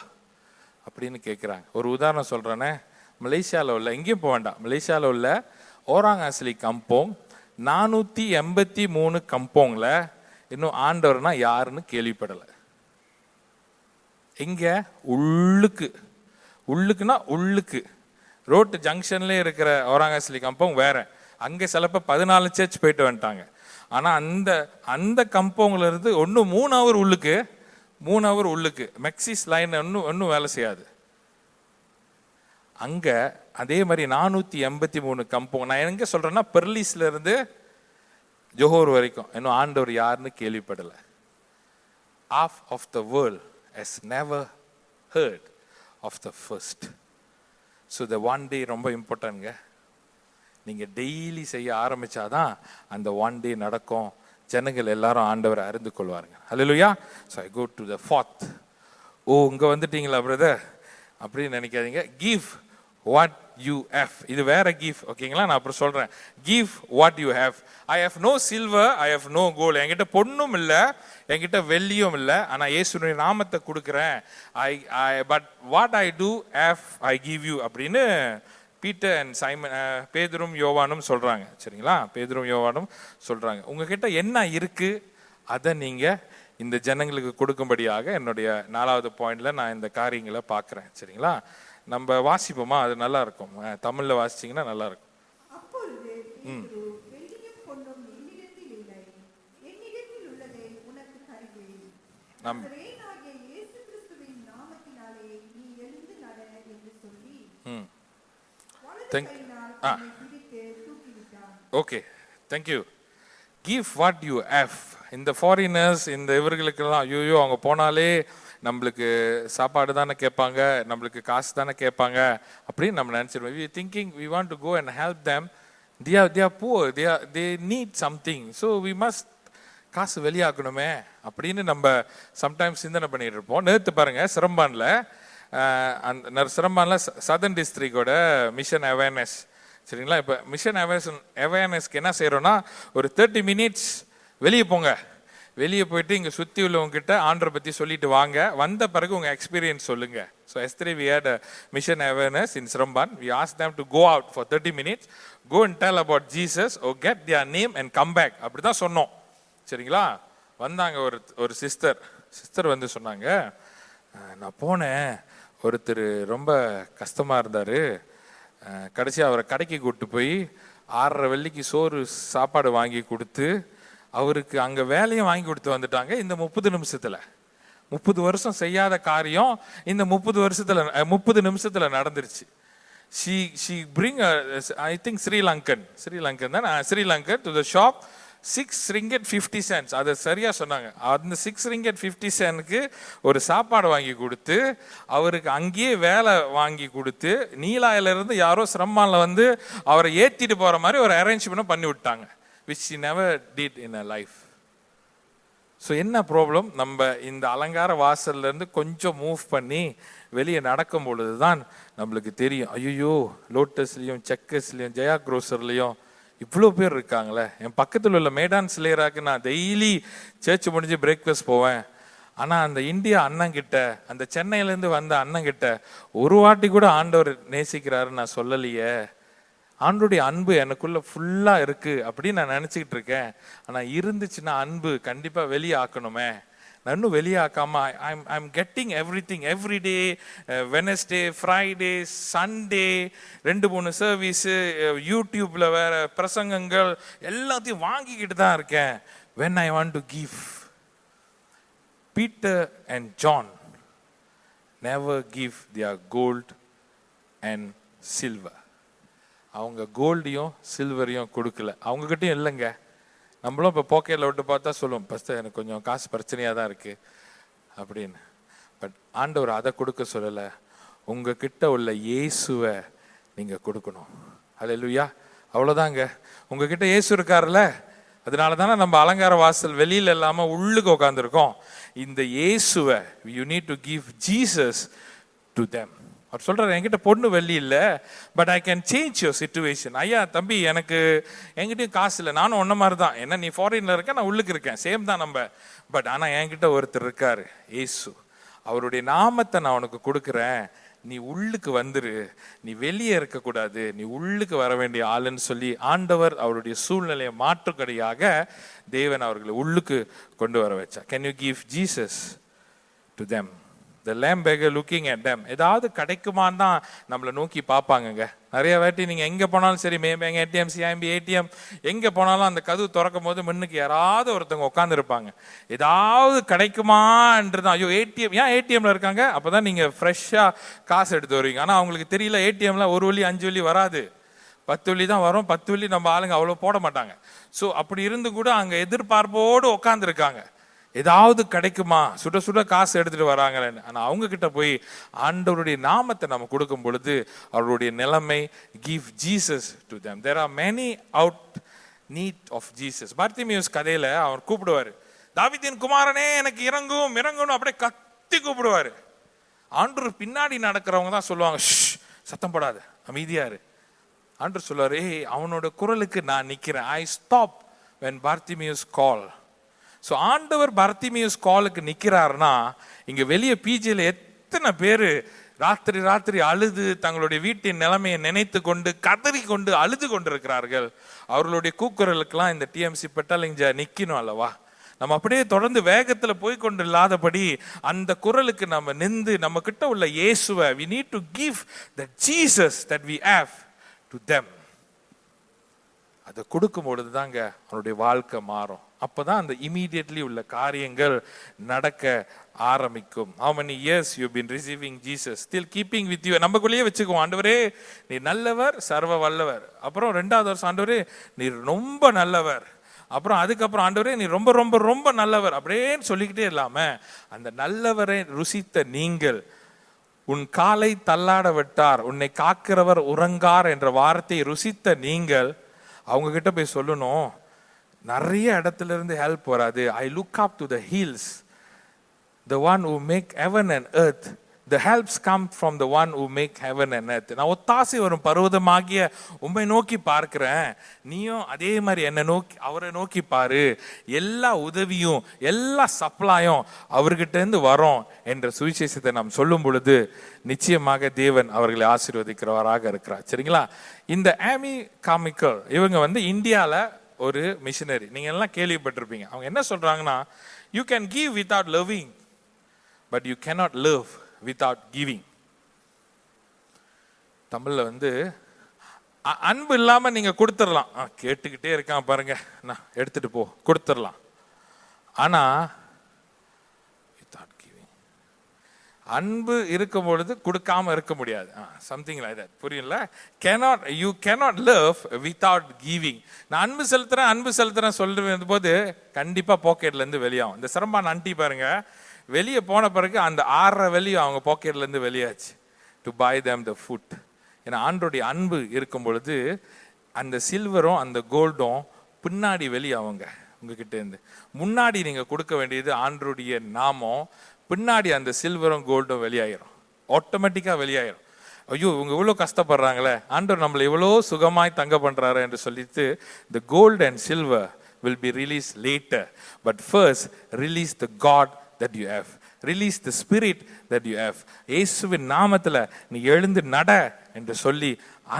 அப்படின்னு கேட்குறாங்க. ஒரு உதாரணம் சொல்றேனே, மலேசியாவில் உள்ள, எங்கேயும் போக வேண்டாம், மலேசியாவில் உள்ள ஓராங் அஸ்லி கம்போங் 483 கம்போங்ல இன்னும் ஆண்டவர்னா யாருன்னு கேள்விப்படலை. இங்க உள்ளுக்குன்னா உள்ளுக்கு ரோட்டு ஜங்ஷன்ல இருக்கிற ஓராங்கஸ்லி கம்பவுண்ட் வேற. அங்கே சிலப்ப 14 சர்ச் போயிட்டு வந்துட்டாங்க. ஆனா அந்த கம்பவுண்ட்ல இருந்து 3 ஹவர் உள்ளுக்கு மெக்சிஸ் லைன் ஒன்னும் வேலை செய்யாது. அங்க அதே மாதிரி 483 கம்பவுண்ட். நான் எங்க சொல்றேன்னா, பெர்லிஸ்ல இருந்து ஜோஹோர் வரைக்கும் இன்னும் ஆண்டவர் யாருன்னு கேள்விப்படலை. half of the world has never heard of the first. So the one day ரொம்ப இம்பார்ட்டன்ட்ங்க. நீங்க டெய்லி செய்ய ஆரம்பிச்சாதான் அந்த ஒன் டே நடக்கும். ஜனங்கள் எல்லாரும் ஆண்டவரை அறிந்து கொள்வாருங்க. ஹல்லேலூயா. So I go to the 4th. இங்க வந்துட்டீங்களா பிரதர் அப்படின்னு நினைக்காதீங்க. Give what you have. இது வேற give. ஓகேங்களா? நான் அப்புறம் சொல்றேன். Give what you have. I have no silver, I have no gold. என்கிட்ட பொன்னும் இல்லை, என்கிட்ட வெள்ளியும் இல்லை, ஆனா இயேசுவின் நாமத்தை கொடுக்குறேன். But what I do have I give you அப்படின்னு பீட்டர் அண்ட் சைமன், பேதுரும் யோவானும் சொல்றாங்க. சரிங்களா? பேதுரும் யோவானும் சொல்றாங்க, உங்ககிட்ட என்ன இருக்கு அதை நீங்க இந்த ஜனங்களுக்கு கொடுக்கும்படியாக என்னுடைய 4வது பாயிண்ட்ல நான் இந்த காரியங்களை பார்க்குறேன். சரிங்களா? நம்ம வாசிப்போமா? அது நல்லா இருக்கும். தமிழ்ல வாசிச்சிங்கன்னா நல்லா இருக்கும். Okay, thank you. Give what you have. இந்த ஃபாரினர்ஸ், இந்த இவர்களுக்கெல்லாம் ஐயோ அவங்க போனாலே நம்மளுக்கு சாப்பாடு தானே கேட்பாங்க, நம்மளுக்கு காசு தானே கேட்பாங்க அப்படின்னு நம்ம நினச்சிருவோம். We thinking we want to go and help them. they are poor, they need something, so we must காசு வெளியாக்கணுமே அப்படின்னு நம்ம சம்டைம்ஸ் சிந்தனை பண்ணிட்டு இருப்போம். நேற்று பாருங்க சிரம்பான்ல, அந்த சிரம்பான்ல சதர்ன் டிஸ்ட்ரிக்டோட மிஷன் அவேர்னஸ். சரிங்களா? இப்போ மிஷன் அவேர்னஸ்க்கு என்ன செய்யறோம்னா, ஒரு 30 minutes வெளியே போங்க, வெளியே போயிட்டு இங்கே சுற்றி உள்ளவங்க கிட்ட ஆண்டரை பற்றி சொல்லிட்டு வாங்க, வந்த பிறகு உங்கள் எக்ஸ்பீரியன்ஸ் சொல்லுங்க. So yesterday we had a mission awareness in Sramban. We asked them to go out for 30 minutes, go and tell about Jesus or get their name and come back. அப்படி தான் சொன்னோம். சரிங்களா? வந்தாங்க ஒரு சிஸ்டர் வந்து சொன்னாங்க, நான் போனேன், ஒருத்தர் ரொம்ப கஷ்டமாக இருந்தார், கடைசி அவரை கடைக்கு கூப்பிட்டு போய் 6.5 வெள்ளிக்கு சோறு சாப்பாடு வாங்கி கொடுத்து அவருக்கு அங்கே வேலையும் வாங்கி கொடுத்து வந்துட்டாங்க. இந்த 30 நிமிஷத்தில் 30 வருஷம் செய்யாத காரியம் இந்த 30 நிமிஷத்துல நடந்துருச்சு. she bring I think Sri Lankan தான் Sri Lankan to the shop, 6 ringgit 50 cents. அதை சரியா சொன்னாங்க. அந்த 6 ringgit 50 centக்கு ஒரு சாப்பாடு வாங்கி கொடுத்து அவருக்கு அங்கேயே வேலை வாங்கி கொடுத்து நீலாயில இருந்து யாரோ சிரம்மான்ல வந்து அவரை ஏத்திட்டு போற மாதிரி ஒரு அரேஞ்ச்மெண்ட் பண்ணி விட்டாங்க, which she never did in her life. So என்ன ப்ராப்ளம்? நம்ம இந்த அலங்கார வாசல்ல இருந்து கொஞ்சம் மூவ் பண்ணி வெளியே நடக்கும் பொழுது தான் நம்மளுக்கு தெரியும், ஐயோ லோட்டஸ்லையும் செக்கஸ்லையும் ஜெயா க்ரோசர்லையும் இவ்வளோ பேர் இருக்காங்களே. என் பக்கத்தில் உள்ள மேடான் சிலேராக்கு நான் டெய்லி சர்ச் முடிஞ்சு பிரேக்ஃபாஸ்ட் போவேன், ஆனால் அந்த இந்தியா அண்ணங்கிட்ட, அந்த சென்னையிலேருந்து வந்த அண்ணங்கிட்ட ஒரு வாட்டி கூட ஆண்டவர் நேசிக்கிறாருன்னு நான் சொல்லலையே. ஆண்டோடைய அன்பு எனக்குள்ள ஃபுல்லா இருக்கு அப்படின்னு நான் நினைச்சுக்கிட்டு இருக்கேன். ஆனா இருந்துச்சுன்னா அன்பு கண்டிப்பா வெளியாக்கணுமே. நான் இன்னும் வெளியாக்காம I'm getting everything every day, Wednesday, Friday, Sunday 2-3 service, யூடியூப்ல வேற பிரசங்கங்கள் எல்லாத்தையும் வாங்கிக்கிட்டு தான் இருக்கேன். when I want to give. Peter and John never give their gold and silver. அவங்க கோல்டையும் சில்வரையும் கொடுக்கல, அவங்ககிட்டயும் இல்லைங்க. நம்மளும் இப்போ பாக்கெட்டில் விட்டு பார்த்தா சொல்லுவோம், ஃபஸ்ட்டு எனக்கு கொஞ்சம் காசு பிரச்சனையாக தான் இருக்குது அப்படின்னு. பட் ஆண்டவர் அதை கொடுக்க சொல்லலை, உங்ககிட்ட உள்ள இயேசுவை நீங்கள் கொடுக்கணும். அல்லேலூயா, அவ்வளோதாங்க. உங்ககிட்ட இயேசு இருக்காருல்ல, அதனால தானே நம்ம அலங்கார வாசல் வெளியில் இல்லாமல் உள்ளுக்கு உட்காந்துருக்கோம். இந்த இயேசுவை you need to give Jesus to them. அவர் சொல்கிறார், என்கிட்ட பொண்ணு வெள்ளி இல்லை, but I can change your situation. ஐயா தம்பி, எனக்கு என்கிட்டயும் காசு இல்லை, நானும் ஒன்றை மாதிரி தான், என்ன நீ ஃபாரின்ல இருக்க, நான் உள்ளுக்கு இருக்கேன், சேம் தான் நம்ம. பட் ஆனால் என்கிட்ட ஒருத்தர் இருக்காரு, இயேசு. அவருடைய நாமத்தை நான் உனக்கு கொடுக்குறேன், நீ உள்ளுக்கு வந்துரு, நீ வெளியே இருக்கக்கூடாது, நீ உள்ளுக்கு வர வேண்டிய ஆளுன்னு சொல்லி ஆண்டவர் அவருடைய சூழ்நிலையை மாற்றுக்கடியாக தேவன் அவர்களை உள்ளுக்கு கொண்டு வர வச்சா. Can you give Jesus to them? The lamb beggar looking at them. ஏதாவது கிடைக்குமான்னு தான் நம்மளை நோக்கி பார்ப்பாங்கங்க. நிறைய வாட்டி நீங்கள் எங்கே போனாலும் சரி, மேபேங்க ஏடிஎம், சிஐஎம்பி ஏடிஎம், எங்கே போனாலும் அந்த கதவு திறக்கும் போது முன்னுக்கு யாராவது ஒருத்தவங்க உட்காந்துருப்பாங்க. ஏதாவது கிடைக்குமான்றது தான். ஐயோ ஏடிஎம், ஏன் ஏடிஎம்ல இருக்காங்க? அப்போ தான் நீங்கள் ஃப்ரெஷ்ஷாக காசு எடுத்து வருவீங்க. ஆனால் அவங்களுக்கு தெரியல, ஏடிஎம்ல 1 வெள்ளி 5 வெள்ளி வராது, 10 வெள்ளி தான் வரும். 10 வெள்ளி நம்ம ஆளுங்க அவ்வளோ போட மாட்டாங்க. ஸோ அப்படி இருந்து கூட அங்கே எதிர்பார்ப்போடு உட்காந்துருக்காங்க, ஏதாவது கிடைக்குமா, சுட சுட காசு எடுத்துட்டு வராங்களேன்னு. ஆனால் அவங்க கிட்ட போய் ஆண்டவருடைய நாமத்தை நம்ம கொடுக்கும் பொழுது அவருடைய நிலைமை, give Jesus to them. There are many out need of Jesus. பார்த்திமேயுஸ் கதையில அவர் கூப்பிடுவாரு, தாவீதின் குமாரனே எனக்கு இறங்கும் இறங்கும்னு அப்படியே கத்தி கூப்பிடுவாரு. ஆண்டவர் பின்னாடி நடக்கிறவங்க தான் சொல்லுவாங்க, சத்தம் போடாத, அமைதியாரு. ஆண்டவர் சொல்லுவாரு, ஏய் அவனோட குரலுக்கு நான் நிக்கிறேன். I stop when Bartimaeus call. So ஆண்டவர் பர்த்திமேயுஸ் காலுக்கு நிற்கிறாருன்னா, இங்கே வெளியே பிஜியில் எத்தனை பேர் ராத்திரி அழுது தங்களுடைய வீட்டின் நிலைமையை நினைத்து கொண்டு கதறி கொண்டு அழுது கொண்டு இருக்கிறார்கள். அவர்களுடைய கூக்குரலுக்கெல்லாம் இந்த டிஎம்சி பெட்டாலிங்க நிற்கணும் அல்லவா? நம்ம அப்படியே தொடர்ந்து வேகத்துல போய் கொண்டு இல்லாதபடி அந்த குரலுக்கு நம்ம நின்று நம்ம கிட்ட உள்ள இயேசுவை we need to give the Jesus that we have to them. அதை கொடுக்கும் பொழுது தாங்க அவனுடைய வாழ்க்கை மாறும். அப்பதான் அந்த இமீடியட்லி உள்ள காரியங்கள் நடக்க ஆரம்பிக்கும். How many years you've been receiving Jesus, still keeping with you? நமக்குள்ளேயே வச்சுக்குவோம், ஆண்டவரே நீ நல்லவர், சர்வ வல்லவர். அப்புறம் 2வது வருஷம், ஆண்டவரே நீ ரொம்ப நல்லவர். அப்புறம் அதுக்கப்புறம், ஆண்டவரே நீ ரொம்ப ரொம்ப ரொம்ப நல்லவர். அப்படியே சொல்லிக்கிட்டே இல்லாம அந்த நல்லவரை ருசித்த நீங்கள், உன் காலை தள்ளாட விட்டார், உன்னை காக்கிறவர் உறங்கார் என்ற வார்த்தையை ருசித்த நீங்கள் அவங்க கிட்ட போய் சொல்லணும், நிறைய இடத்துல இருந்து ஹெல்ப் வராது. I look up to the hills, the one who make heaven and earth. The helps come from the one who make heaven and earth. நான் ஒத்தாசை வரும் பர்வதமாகிய உம்மை நோக்கி பார்க்கிறேன், நீயும் அதே மாதிரி என்னை நோக்கி அவரை நோக்கி பாரு. எல்லா உதவியும் எல்லா சப்ளையும் அவர்கிட்ட இருந்து வரும் என்ற சுவிசேஷத்தை நாம் சொல்லும் பொழுது நிச்சயமாக தேவன் அவர்களை ஆசீர்வதிக்கிறவராக இருக்கிறார். சரிங்களா? இந்த ஆமி காமிக்கல் இவங்க இந்தியால ஒரு மிஷனரி, நீங்க எல்லாம் கேள்விப்பட்டிருப்பீங்க. அவங்க என்ன சொல்றாங்கன்னா, you can give without loving, but you cannot love without giving. தமிழ்ல அன்பு இல்லாம நீங்க கொடுத்துடலாம், கேட்டுக்கிட்டே இருக்கான் பாருங்க, நான் எடுத்துட்டு போ, கொடுத்துடலாம். ஆனா வித்வுட் கிவிங், அன்பு இருக்கும் பொழுது கொடுக்காம இருக்க முடியாது. சம்திங் லைக் தட், புரியல? You cannot love without giving. நான் அன்பு செலுத்துறேன் சொல்றது போது கண்டிப்பா பாக்கெட்ல இருந்து வெளியாகும். இந்த சிரம்பான் அண்டி பாருங்க, வெளியே போன பிறகு அந்த 6.5 வெளியும் அவங்க பாக்கெட்ல இருந்து வெளியாச்சு to buy them the food. ஏன்னா ஆண்டோடைய அன்பு இருக்கும் பொழுது அந்த சில்வரும் அந்த கோல்டும் பின்னாடி வெளியாகுங்க உங்ககிட்ட இருந்து. முன்னாடி நீங்க கொடுக்க வேண்டியது ஆண்டருடைய நாமம், பின்னாடி அந்த சில்வரும் கோல்டும் வெளியாயிரும், ஆட்டோமேட்டிக்கா வெளியாயிரும். ஐயோ இவங்க இவ்வளோ கஷ்டப்படுறாங்களே, ஆண்டவர் நம்மளை இவ்வளோ சுகமாய் தங்க பண்றாரு என்று சொல்லிட்டு the gold and silver will be released later, but first release the God that you have, release the spirit that you have. இயேசுவின் நாமத்துல நீ எழுந்து நட என்று சொல்லி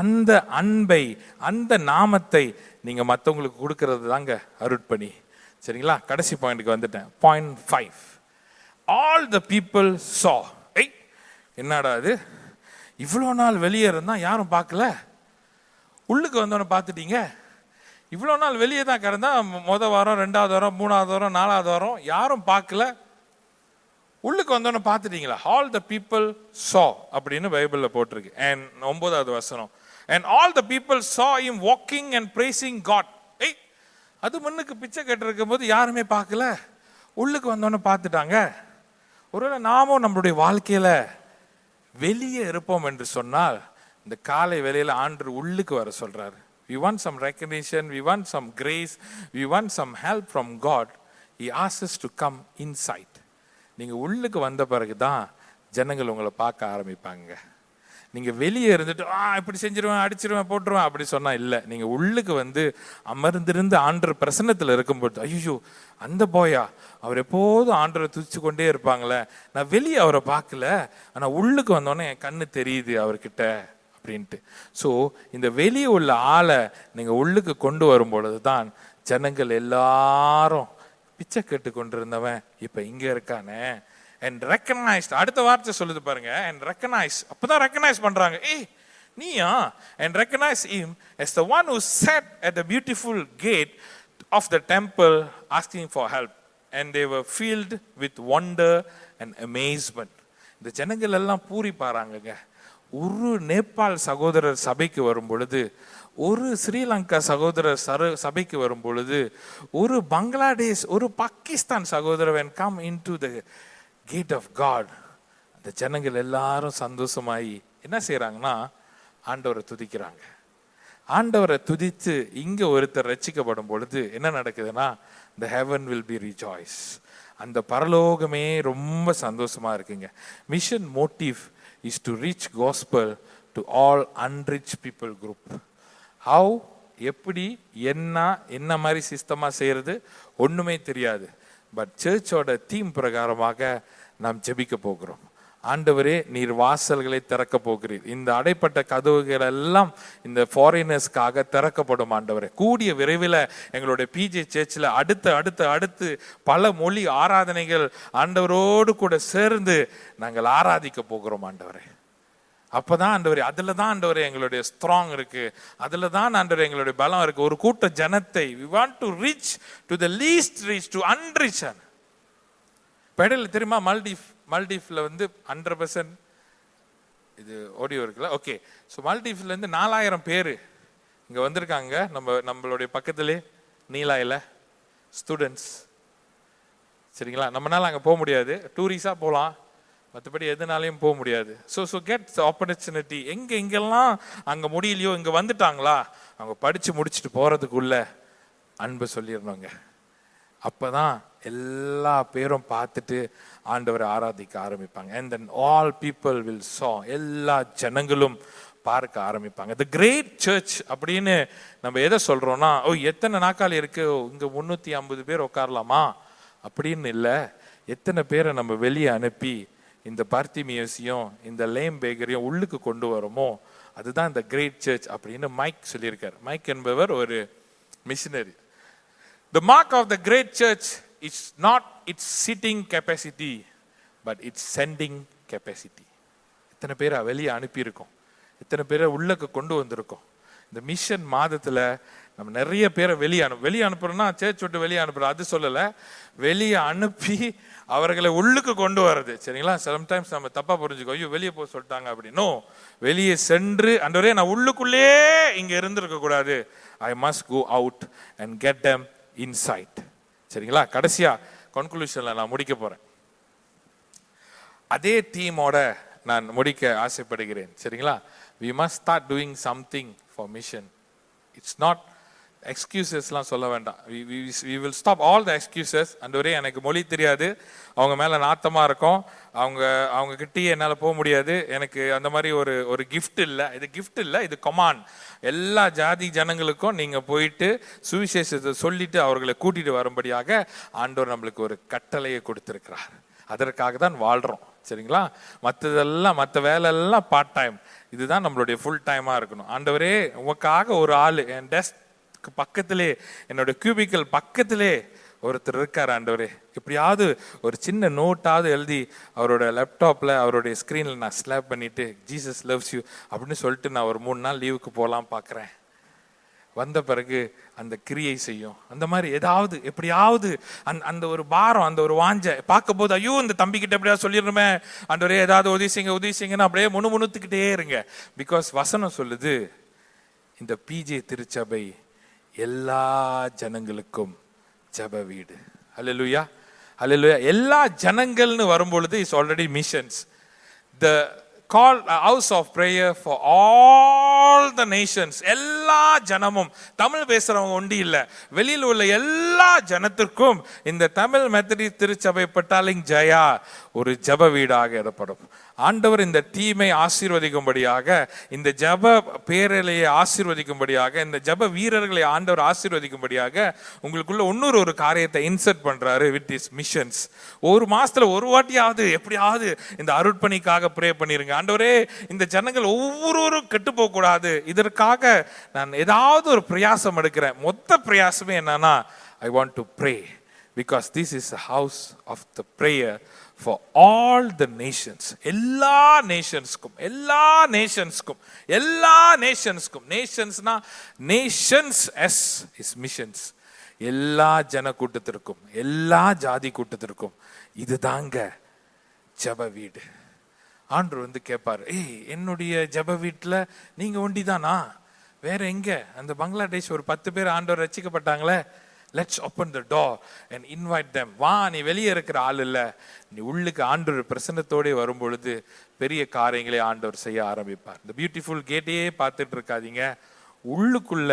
அந்த அன்பை அந்த நாமத்தை நீங்க மற்றவங்களுக்கு கொடுக்கறது தாங்க அருட்பணி. சரிங்களா? கடைசி பாயிண்ட்க்கு வந்துட்டேன். Point 5, all the people saw. என்னடா அது, இவ்வளோ நாள் வெளியே இருந்தா யாரும் பார்க்கல, உள்ளுக்கு வந்தோன்னு பார்த்துட்டீங்க. இவ்வளோ நாள் வெளியே தான் கிடந்தா, மொதல் வாரம் 2வது வாரம் 3வது வாரம் 4வது வாரம் யாரும் பார்க்கல, உள்ளுக்கு வந்தோன்னு பார்த்துட்டீங்களா? all the people saw அப்படின்னு பைபிள்ல போட்டிருக்கு. and 9வது வசனம், and all the people saw him walking and praising God. அது முன்னுக்கு பிச்சை கேட்டு இருக்கும் போது யாருமே பார்க்கல, உள்ளுக்கு வந்தோன்னு பார்த்துட்டாங்க. ஒருவேளை நாமும் நம்மளுடைய வாழ்க்கையில வெளியே இருப்போம் என்று சொன்னால், இந்த காலை வேளையில ஆண்டவர் உள்ளுக்கு வர சொல்றாரு. we want some recognition, we want some grace, we want some help from God. he asks us to come inside. நீங்க உள்ளுக்கு வந்த பிறகுதான் ஜனங்கள் உங்களை பார்க்க ஆரம்பிப்பாங்க. நீங்க வெளியே இருந்துட்டு இப்படி செஞ்சிருவேன், அடிச்சிருவேன், போட்டுருவேன் அப்படி சொன்னா இல்ல. நீங்க உள்ளுக்கு அமர்ந்திருந்து ஆண்டவர் பிரசன்னத்துல இருக்கும்போது, ஐயோ அந்த போயா அவர் எப்போதும் ஆண்டவரை துதிச்சு கொண்டே இருப்பாங்களே, நான் வெளியே அவரை பார்க்கல, ஆனா உள்ளுக்கு வந்தோடனே என் கண்ணு தெரியுது அவர்கிட்ட அப்படின்ட்டு. ஸோ இந்த வெளியே உள்ள ஆளை நீங்க உள்ளுக்கு கொண்டு வரும் பொழுதுதான் ஜனங்கள் எல்லாரும் பிச்சை கேட்டு கொண்டிருந்தவன் இப்ப இங்க இருக்கானே and recognized. அடுத்த வார்த்தை சொல்லுது பாருங்க, and recognize. அப்பதான் recognize பண்றாங்க, நீயா? and recognize him as the one who sat at the beautiful gate of the temple asking for help, and they were filled with wonder and amazement. இந்த ஜனங்கள் எல்லாம் பூரி பாறாங்க. ஒரு நேபாள் சகோதரர் சபைக்கு வரும் பொழுது, ஒரு ஸ்ரீலங்கா சகோதரர் சபைக்கு வரும் பொழுது, ஒரு பங்களாதேஷ், ஒரு பாகிஸ்தான் சகோதரர் when come into the gate of God, அந்த ஜனங்கள் எல்லாரும் சந்தோஷமாயி என்ன செய்யறாங்கன்னா ஆண்டவரை துதிக்கிறாங்க. ஆண்டவரை துதித்து இங்க ஒருத்தர் ரட்சிக்கப்படும் பொழுது என்ன நடக்குதுன்னா, the heaven will be rejoice. அந்த பரலோகமே ரொம்ப சந்தோஷமா இருக்குங்க. Mission motive is to reach gospel to all unreached people group. How, எப்படி, என்ன மாதிரி சிஸ்டமா செய்யறது ஒண்ணுமே தெரியாது. பட் சர்ச்சோட தீம் பிரகாரமாக நாம் ஜெபிக்க போகிறோம். ஆண்டவரே நீர் வாசல்களை திறக்க போகிறீர். இந்த அடைப்பட்ட கதவுகள் எல்லாம் இந்த ஃபாரினர்ஸ்க்காக திறக்கப்படும் ஆண்டவரே. கூடிய விரைவில் எங்களுடைய பிஜே சர்ச்சில் அடுத்து பல மொழி ஆராதனைகள் ஆண்டவரோடு கூட சேர்ந்து நாங்கள் ஆராதிக்க போகிறோம் ஆண்டவரே. அப்பதான் ஆண்டவரே, அதுல தான் ஆண்டவரே எங்களுடைய ஸ்ட்ராங் இருக்கு, அதுல தான் ஆண்டவரே எங்களுடைய பலம் இருக்கு. ஒரு கூட்ட ஜனத்தை we want to reach to the least reach to unreached. Pedal தெரியுமா? மால்டீவ்ல வந்து 100% இது ஆடியோ இருக்குல்ல, ஓகே. ஸோ மால்டீவ்ல இருந்து 4000 பேர் இங்க வந்திருக்காங்க. நம்மளுடைய பக்கத்திலே நீலாயில ஸ்டூடெண்ட்ஸ், சரிங்களா? நம்மளால அங்கே போக முடியாது, டூரிஸ்டாக போகலாம், மற்றபடி எதுனாலையும் போக முடியாது. So get opportunity. எங்கெல்லாம் அங்கே முடியலையோ இங்கே வந்துட்டாங்களா, அவங்க படித்து முடிச்சுட்டு போகிறதுக்குள்ள அன்பு சொல்லிடணுங்க. அப்போதான் எல்லா பேரும் பார்த்துட்டு ஆண்டவரை ஆராதிக்க ஆரம்பிப்பாங்க. And then all people will saw. எல்லா ஜனங்களும் பார்க்க ஆரம்பிப்பாங்க. The great church அப்படின்னு நம்ம எதை சொல்றோம்னா, எத்தனை நாக்காளி இருக்கு, இங்க 350 பேர் உட்காரலாமா அப்படின்னு இல்லை. எத்தனை பேரை நம்ம வெளியே அனுப்பி இந்த பார்த்திமியஸையும் இந்த லேம் பேக்கரையும் உள்ளுக்கு கொண்டு வரோமோ அதுதான் இந்த கிரேட் சர்ச் அப்படின்னு மைக் சொல்லியிருக்கார். மைக் என்பவர் ஒரு missionary. The mark of the great church is not its sitting capacity, but its sending capacity. எத்தனை பேரை வெளியே அனுப்பியிருக்கோம், எத்தனை பேரை உள்ளக்கு கொண்டு வந்திருக்கோம். இந்த மிஷன் மாதத்துல நம்ம நிறைய பேரை வெளியே அனுப்புறோம்னா சர்ச் விட்டு வெளியே அனுப்புறோம், அது சொல்லலை. வெளியே அனுப்பி அவர்களை உள்ளுக்கு கொண்டு வர்றது, சரிங்களா? சம்டைம்ஸ் நம்ம தப்பா புரிஞ்சுக்கோ, ஐயோ வெளியே போக சொல்லிட்டாங்க அப்படின்னு. வெளியே சென்று ஆண்டவரே நான் உள்ளுக்குள்ளே இங்க இருந்திருக்க கூடாது, I must go out and get them inside. சரிங்களா? கடைசியா கன்க்ளூஷன்ல நான் முடிக்க போறேன். அதே தீமோட நான் முடிக்க ஆசைப்படுகிறேன், சரிங்களா? we must start doing something for mission. It's not எக்ஸ்கியூசஸ்லாம் சொல்ல வேண்டாம். we will stop all the excuses. ஆண்டவரே எனக்கு மொழி தெரியாது, அவங்க மேலே நாத்தமாக இருக்கும், அவங்க கிட்டே என்னால் போக முடியாது, எனக்கு அந்த மாதிரி ஒரு கிஃப்ட் இல்லை. இது கிஃப்ட் இல்லை, இது கமாண்ட். எல்லா ஜாதி ஜனங்களுக்கும் நீங்கள் போயிட்டு சுவிசேஷத்தை சொல்லிட்டு அவர்களை கூட்டிட்டு வரும்படியாக ஆண்டவர் நம்மளுக்கு ஒரு கட்டளையை கொடுத்திருக்கிறார். அதற்காக தான் வாழ்கிறோம், சரிங்களா? மற்ற வேலையெல்லாம் பார்ட் டைம், இதுதான் நம்மளுடைய ஃபுல் டைமாக இருக்கணும். ஆண்டவரே உமக்காக ஒரு ஆள் என் டெஸ்க் பக்கத்திலே, என்னோட கியூபிக்கல் பக்கத்திலே ஒருத்தர் இருக்கார். ஆண்டவரே எப்படியாவது ஒரு சின்ன நோட்டாவது எழுதி அவரோட லேப்டாப்ல அவருடைய ஸ்கிரீன்ல நான் ஸ்லாப் பண்ணிட்டு ஜீசஸ் லவ்ஸ் யூ அப்படின்னு சொல்லிட்டு நான் ஒரு 3 நாள் லீவுக்கு போகலாம் பார்க்குறேன். வந்த பிறகு அந்த கிரியை செய்யும். அந்த மாதிரி ஏதாவது எப்படியாவது அந்த ஒரு பாரம், அந்த ஒரு வாஞ்சை பார்க்க போது, ஐயோ இந்த தம்பிக்கிட்ட எப்படியாவது சொல்லிடணுமே, ஆண்டவரே ஏதாவது உதவி செய்யுங்கன்னு அப்படியே முணுமுணுத்துக்கிட்டே இருங்க. பிகாஸ் வசனம் சொல்லுது, இந்த பிஜே திருச்சபை எல்லா ஜனங்களுக்கும் ஜெப வீடு. ஹல்லேலூயா, ஹல்லேலூயா. எல்லா ஜனங்கள்னு வரும்பொழுது is already missions. The call house of prayer for all the nations. எல்லா ஜனமும், தமிழ் பேசுறவங்க ஒண்டி இல்லை, வெளியில் உள்ள எல்லா ஜனத்திற்கும் இந்த தமிழ் மெத்தடிஸ்ட் திருச்சபை பட்டாலிங் ஜெயா ஒரு ஜெப வீடாக இடப்படும். ஆண்டவர் இந்த டீமை ஆசீர்வதிக்கும்படியாக, இந்த ஜெப பேரலையை ஆசீர்வதிக்கும்படியாக, இந்த ஜெப வீரர்களை ஆண்டவர் ஆசீர்வதிக்கும்படியாக உங்களுக்குள்ள இன்னொரு காரியத்தை இன்சர்ட் பண்றாரு வித் இஸ் மிஷன்ஸ். ஒரு மாசத்துல ஒரு வாட்டியாவது எப்படியாவது இந்த அருட்பணிக்காக ப்ரே பண்ணிருங்க. ஆண்டவரே இந்த ஜனங்கள் ஒவ்வொருவரும் கெட்டு போக கூடாது, இதற்காக நான் ஏதாவது ஒரு பிரயாசம் எடுக்கிறேன். மொத்த பிரயாசமே என்னன்னா, ஐ want to pray because this is a house of the prayer for all the nations. எல்லா நேஷன்ஸ்க்கும், எல்லா நேஷன்ஸ்க்கும், எல்லா நேஷன்ஸ்க்கும். நேஷன்ஸ்னா நேஷன்ஸ், எஸ் இஸ் மிஷன்ஸ். எல்லா ஜன கூட்டத்திற்கும், எல்லா ஜாதி கூட்டத்திற்கும் இதுதாங்க ஜெப வீடு. ஆண்டவர் வந்து கேட்பாரு, என்னுடைய ஜெப வீட்டில் நீங்க ஒண்டிதானா? வேற எங்க? அந்த பங்களாதேஷ் ஒரு 10 பேர் ஆண்டவர் ரட்சிக்கப்பட்டாங்களே, let's open the door and invite them. வா, நீ வெளியே இருக்கிற ஆள் இல்லை, நீ உள்ளுக்கு ஆண்டவர் பிரசன்னத்தோடே வரும்பொழுது பெரிய காரியங்களை ஆண்டவர் செய்ய ஆரம்பிப்பார். இந்த பியூட்டிஃபுல் கேட்டையே பார்த்துட்டு இருக்காதீங்க, உள்ளுக்குள்ள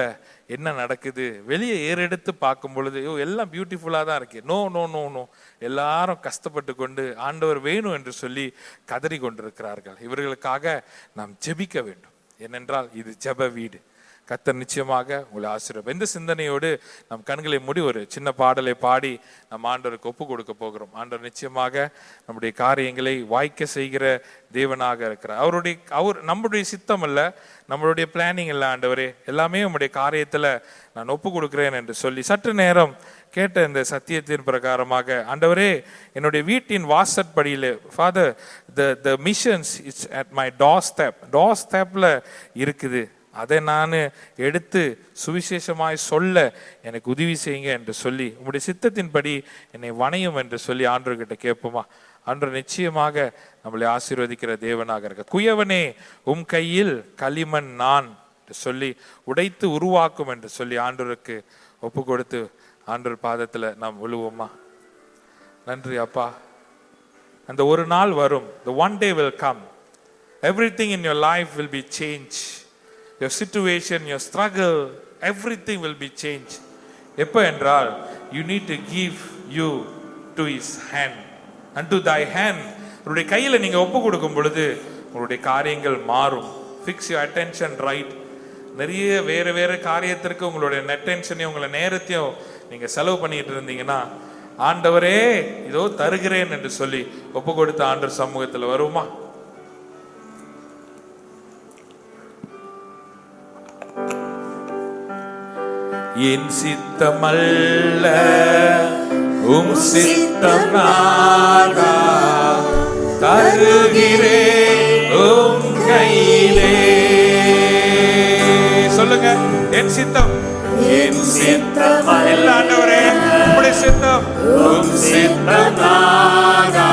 என்ன நடக்குது வெளியே ஏறெடுத்து பார்க்கும் பொழுது எல்லாம் பியூட்டிஃபுல்லாக தான் இருக்கு. நோ நோ நோ நோ, எல்லாரும் கஷ்டப்பட்டு கொண்டு ஆண்டவர் வேணும் என்று சொல்லி கதறி கொண்டிருக்கிறார்கள். இவர்களுக்காக நாம் ஜெபிக்க வேண்டும். ஏனென்றால் இது ஜெப வீடு. கர்த்தர் நிச்சயமாக உங்களை ஆசீர்வதிப்பார். இந்த சிந்தனையோடு நம் கண்களை மூடி ஒரு சின்ன பாடலை பாடி நம் ஆண்டவருக்கு ஒப்பு கொடுக்க போகிறோம். ஆண்டவர் நிச்சயமாக நம்முடைய காரியங்களை வாய்க்க செய்கிற தேவனாக இருக்கிறார். நம்முடைய சித்தம் அல்ல, நம்மளுடைய பிளானிங் இல்லை ஆண்டவரே, எல்லாமே உங்களுடைய காரியத்துல நான் ஒப்பு கொடுக்கிறேன் என்று சொல்லி சற்று நேரம் கேட்ட இந்த சத்தியத்தின் பிரகாரமாக, ஆண்டவரே என்னுடைய வீட்டின் வாசற்படியில், father the missions is at my doorstepல இருக்குது, அதை நான் எடுத்து சுவிசேஷமாய் சொல்ல எனக்கு உதவி செய்யுங்க என்று சொல்லி உங்களுடைய சித்தத்தின்படி என்னை வணையும் என்று சொல்லி ஆண்டவர்கிட்ட கேட்போமா? ஆண்டவர் நிச்சயமாக நம்மளை ஆசீர்வதிக்கிற தேவனாக இருக்க. குயவனே உம் கையில் களிமண் நான் சொல்லி உடைத்து உருவாக்கும் என்று சொல்லி ஆண்டவருக்கு ஒப்பு கொடுத்து ஆண்டவர் பாதத்துல நாம் விழுவோமா? நன்றி அப்பா. அந்த ஒரு நாள் வரும். The one day will come. Everything in your life will be changed. Your situation, your struggle, everything will be changed. எப்ப என்றால், you need to give you to his hand. Unto thy hand. உங்களுடைய கையில நீங்க ஒப்பு கொடுக்கும் பொழுது உங்களுடைய காரியங்கள் மாறும். Fix your attention right. நிறைய வேற காரியத்திற்கு உங்களுடைய அட்டென்ஷனையும் உங்களை நேரத்தையும் நீங்க செலவு பண்ணிட்டு இருந்தீங்கன்னா, ஆண்டவரே இதோ தருகிறேன் என்று சொல்லி ஒப்பு கொடுத்த ஆண்டவர் சமூகத்தில் வருமா? என் சித்தமல்ல உம் சித்தம் நாதா, தருகிறேன் உம் கையிலே. சொல்லுங்க, என் சித்தம், என் சித்தம் அல்ல ஆண்டவரே, உம்முடைய சித்தம், உம் சித்தம் நாதா,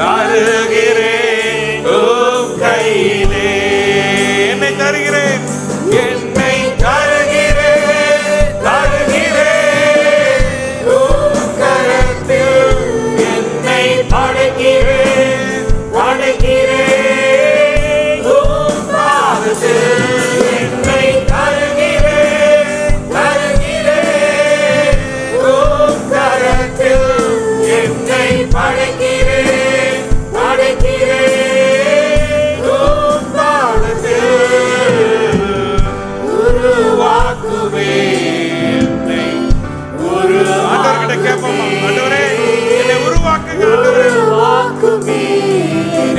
தருகிறேன் உம் கையிலே. என்னை தருகிறேன், என்னை தருகிறேன், தருகிறேன் உம் கரத்தில், என்னை படைக்கிறேன், படைக்கிறேன் உம் பாதத்தில்.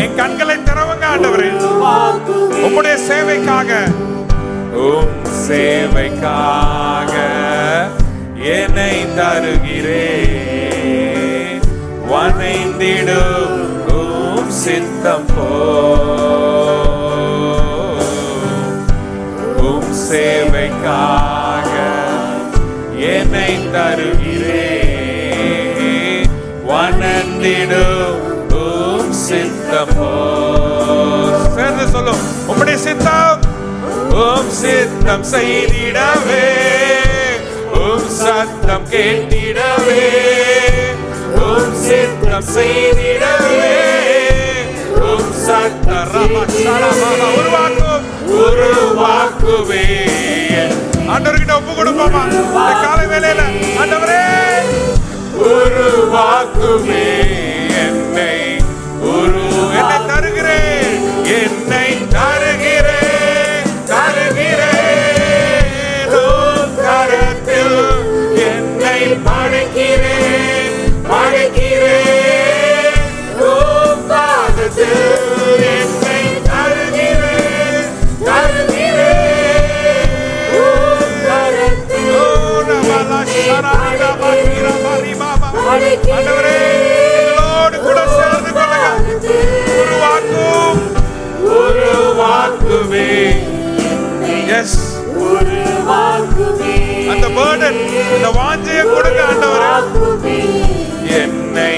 என் கண்களை திறவுங்க ஆண்டவரே, உம்முடைய சேவைக்காக, உம் சேவைக்காக என்னை தருகிறேன். வணைந்திடும் உம் சித்தம் உம் சேவைக்காக என்னை தருகிறேன். வணந்திடும் உம் சித்தம் சேர்ந்து சொல்லும், உம்முடைய சித்தம், உம் சித்தம் செய்திடவே, உம் சத்தம் கேட்டிடவே, உம் சித்தம் செய்திடவே, உம் சத்தம் உருவாக்கும், உருவாக்குவே. ஆண்டவர்கிட்ட ஒப்பு கொடுப்போமா காலை வேளையில? ஆண்டவரே உருவாக்குவே என்னை, என்னை தருகிறேன், என்னை தருகிறேன், தருகிறேன் உம் கரத்தில், என்னை படைக்கிறேன், படைக்கிறேன் உம் பாதத்தில். என்னை தருகிறேன், தருகிறேன் உம் கரத்தில். ஆண்டவரே எங்களோடு கூட சேர்ந்து கொள்ளுங்க. உருவாக்கும், உருவாக்குவே. எஸ், உருவாக்குவே. அந்த burden, அந்த வாஞ்சையை கொடுங்க ஆண்டவரே. என்னை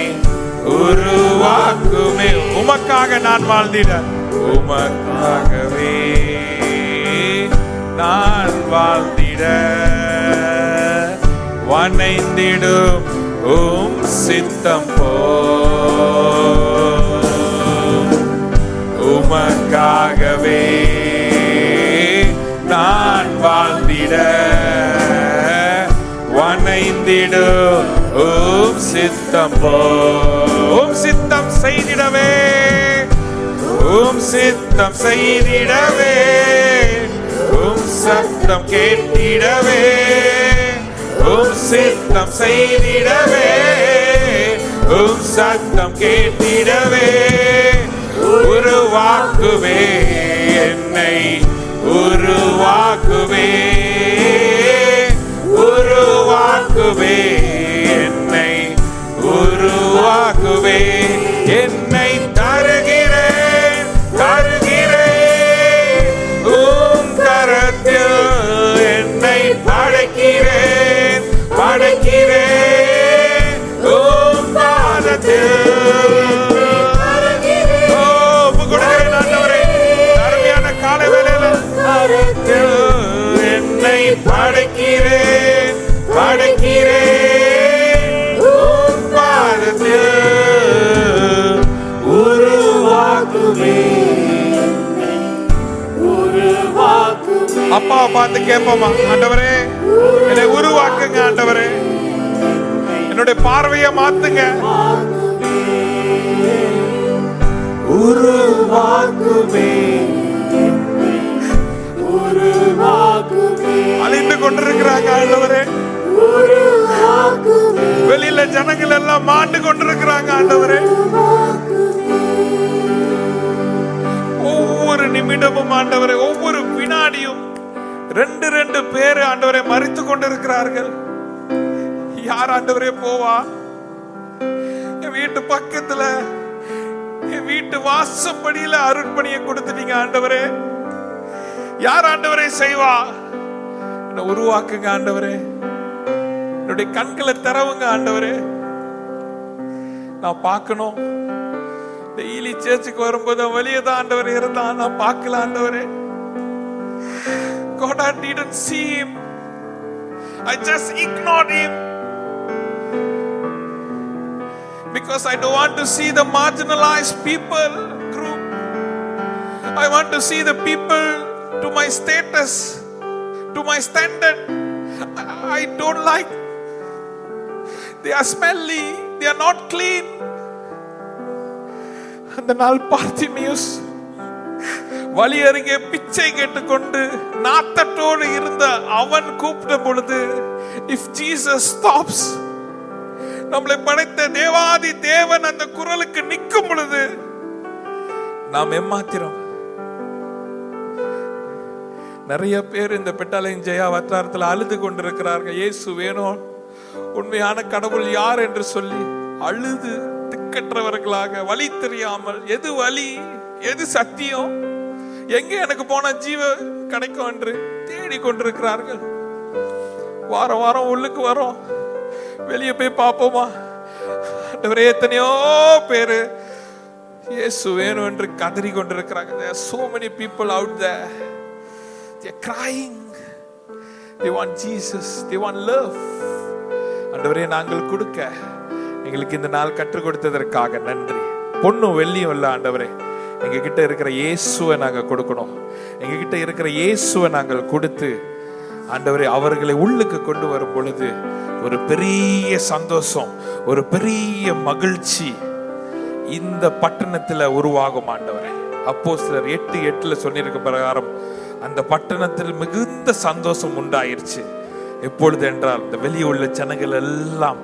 உருவாக்குமே, உமக்காக நான் வாழ்ந்திட, உமக்காகவே நான் வாழ்ந்திட. வணைந்திடும் உம் சித்தம் உமக்காகவே நான் வாழ்ந்திட. வணைந்திடும் உம் சித்தம் உம் சித்தம் செய்திடவே, உம் சித்தம் செய்திடவே, உம் சத்தம் கேட்டிடவே, உம் சித்தம் செய்திடவே, உம் சத்தம் கேட்டிடவே, உருவாக்குவே என்னை, உருவாக்குவே, உருவாக்குவே என்னை, உருவாக்குவே என்னை. தருகிறேன் தருகிறேன் உம் கரத்தில் என்னை படைக்கிறேன் படைக்கிறேன் உம் பாதத்தில். என்னை படைக்கிறேன் படைக்கிறேன் உம் பாதத்தில், உருவாக்குவே. அப்பா பார்த்து கேட்போமா, ஆண்டவரே என்னை உருவாக்குங்க, ஆண்டவரே என்னுடைய பார்வையை மாத்துங்க, உருவாக்குவே. அழிந்து கொண்டிருக்கிறாங்க ஆண்டவரே, வெளியில ஜனங்கள் எல்லாம் மாண்டு கொண்டிருக்கிறாங்க ஆண்டவரே. ஒவ்வொரு நிமிடமும் ஆண்டவரே, ஒவ்வொரு வினாடியும் 2 பேர் ஆண்டவரே மரித்து கொண்டிருக்கிறார்கள். யார் ஆண்டவரே போவா? என் வீட்டு பக்கத்துல, என் வீட்டு வாசப்படியில அருட்பணியை கொடுத்துட்டீங்க ஆண்டவரே. யார் ஆண்டவரே செய்வா? என்ன உருவாக்குங்க ஆண்டவரே, என்னுடைய கண்களை திறவுங்க ஆண்டவரே. நான் பார்க்கணும், டெய்லி சர்ச்சுக்கு வரும்போது வெளியே தான் ஆண்டவரே இருந்தான், நான் பார்க்கல ஆண்டவரே. God, I didn't see him, I just ignored him because I don't want to see the marginalized people group. I want to see the people to my status, to my standard. I don't like. They are smelly, they are not clean. அந்த நாள் பார்த்திமியுஸ் வழி அருகே பிச்சை கேட்டுக்கொண்டு நாத்தத்தோடு இருந்த அவன் கூப்பிட்ட பொழுது, if Jesus stops, நம்மளை படைத்த தேவாதி தேவன் அந்த குரலுக்கு நிற்கும் பொழுது நாம் ஏமாத்திரோம். நிறைய பேர் இந்த பெட்டாலயம் ஜெயா வட்டாரத்தில் அழுது கொண்டிருக்கிறார்கள். இயேசு வேணும், உண்மையான கடவுள் யார் என்று சொல்லி அழுது திக்கற்றவர்களாக, வழி தெரியாமல், எது வழி எது சத்தியம், எங்க எனக்கு போன ஜீவ கிடைக்கும் என்று தேடி கொண்டிருக்கிறார்கள். வாரம் வாரம் உள்ளுக்கு வரோம், வெளியே போய் பார்ப்போமா? எத்தனையோ பேரு இயேசு வேணும் என்று கதறி கொண்டிருக்கிறாங்க. There are so many people out there. They are crying. They want Jesus. They want love. ஆண்டவரே, நாங்கள் கொடுக்க எங்களுக்கு இந்த நாள் கற்றுக் கொடுத்ததற்காக நன்றி. பொண்ணும் வெள்ளியும் இல்ல ஆண்டவரே, எங்க கிட்ட இருக்கிற இயேசுவை நாங்க கொடுக்கணும். எங்க கிட்ட இருக்கிற இயேசுவை நாங்கள் கொடுத்து ஆண்டவரே அவர்களை உள்ளுக்கு கொண்டு வரும் பொழுது ஒரு பெரிய சந்தோஷம், ஒரு பெரிய மகிழ்ச்சி இந்த பட்டணத்துல உருவாகும் ஆண்டவரே. அப்போஸ்தலர் 8:8 சொல்லியிருக்க பிரகாரம் அந்த பட்டணத்தில் மிகுந்த சந்தோஷம் உண்டாயிருச்சு. எப்பொழுது என்றால் இந்த வெளியே உள்ள ஜனங்கள் எல்லாம்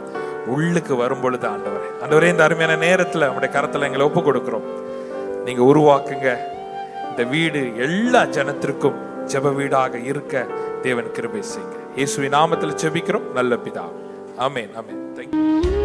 உள்ளுக்கு வரும் பொழுது ஆண்டவரே. ஆண்டவரே, இந்த அருமையான நேரத்துல நம்முடைய கரத்துல எங்களை ஒப்பு கொடுக்கிறோம். நீங்க உருவாக்குங்க. இந்த வீடு எல்லா ஜனத்திற்கும் ஜெப வீடாக இருக்க தேவன் கிருபை செய்யுங்க. இயேசுவின் நாமத்தில் ஜெபிக்கிறோம் நல்ல பிதாவே. ஆமென், ஆமென். Thank you.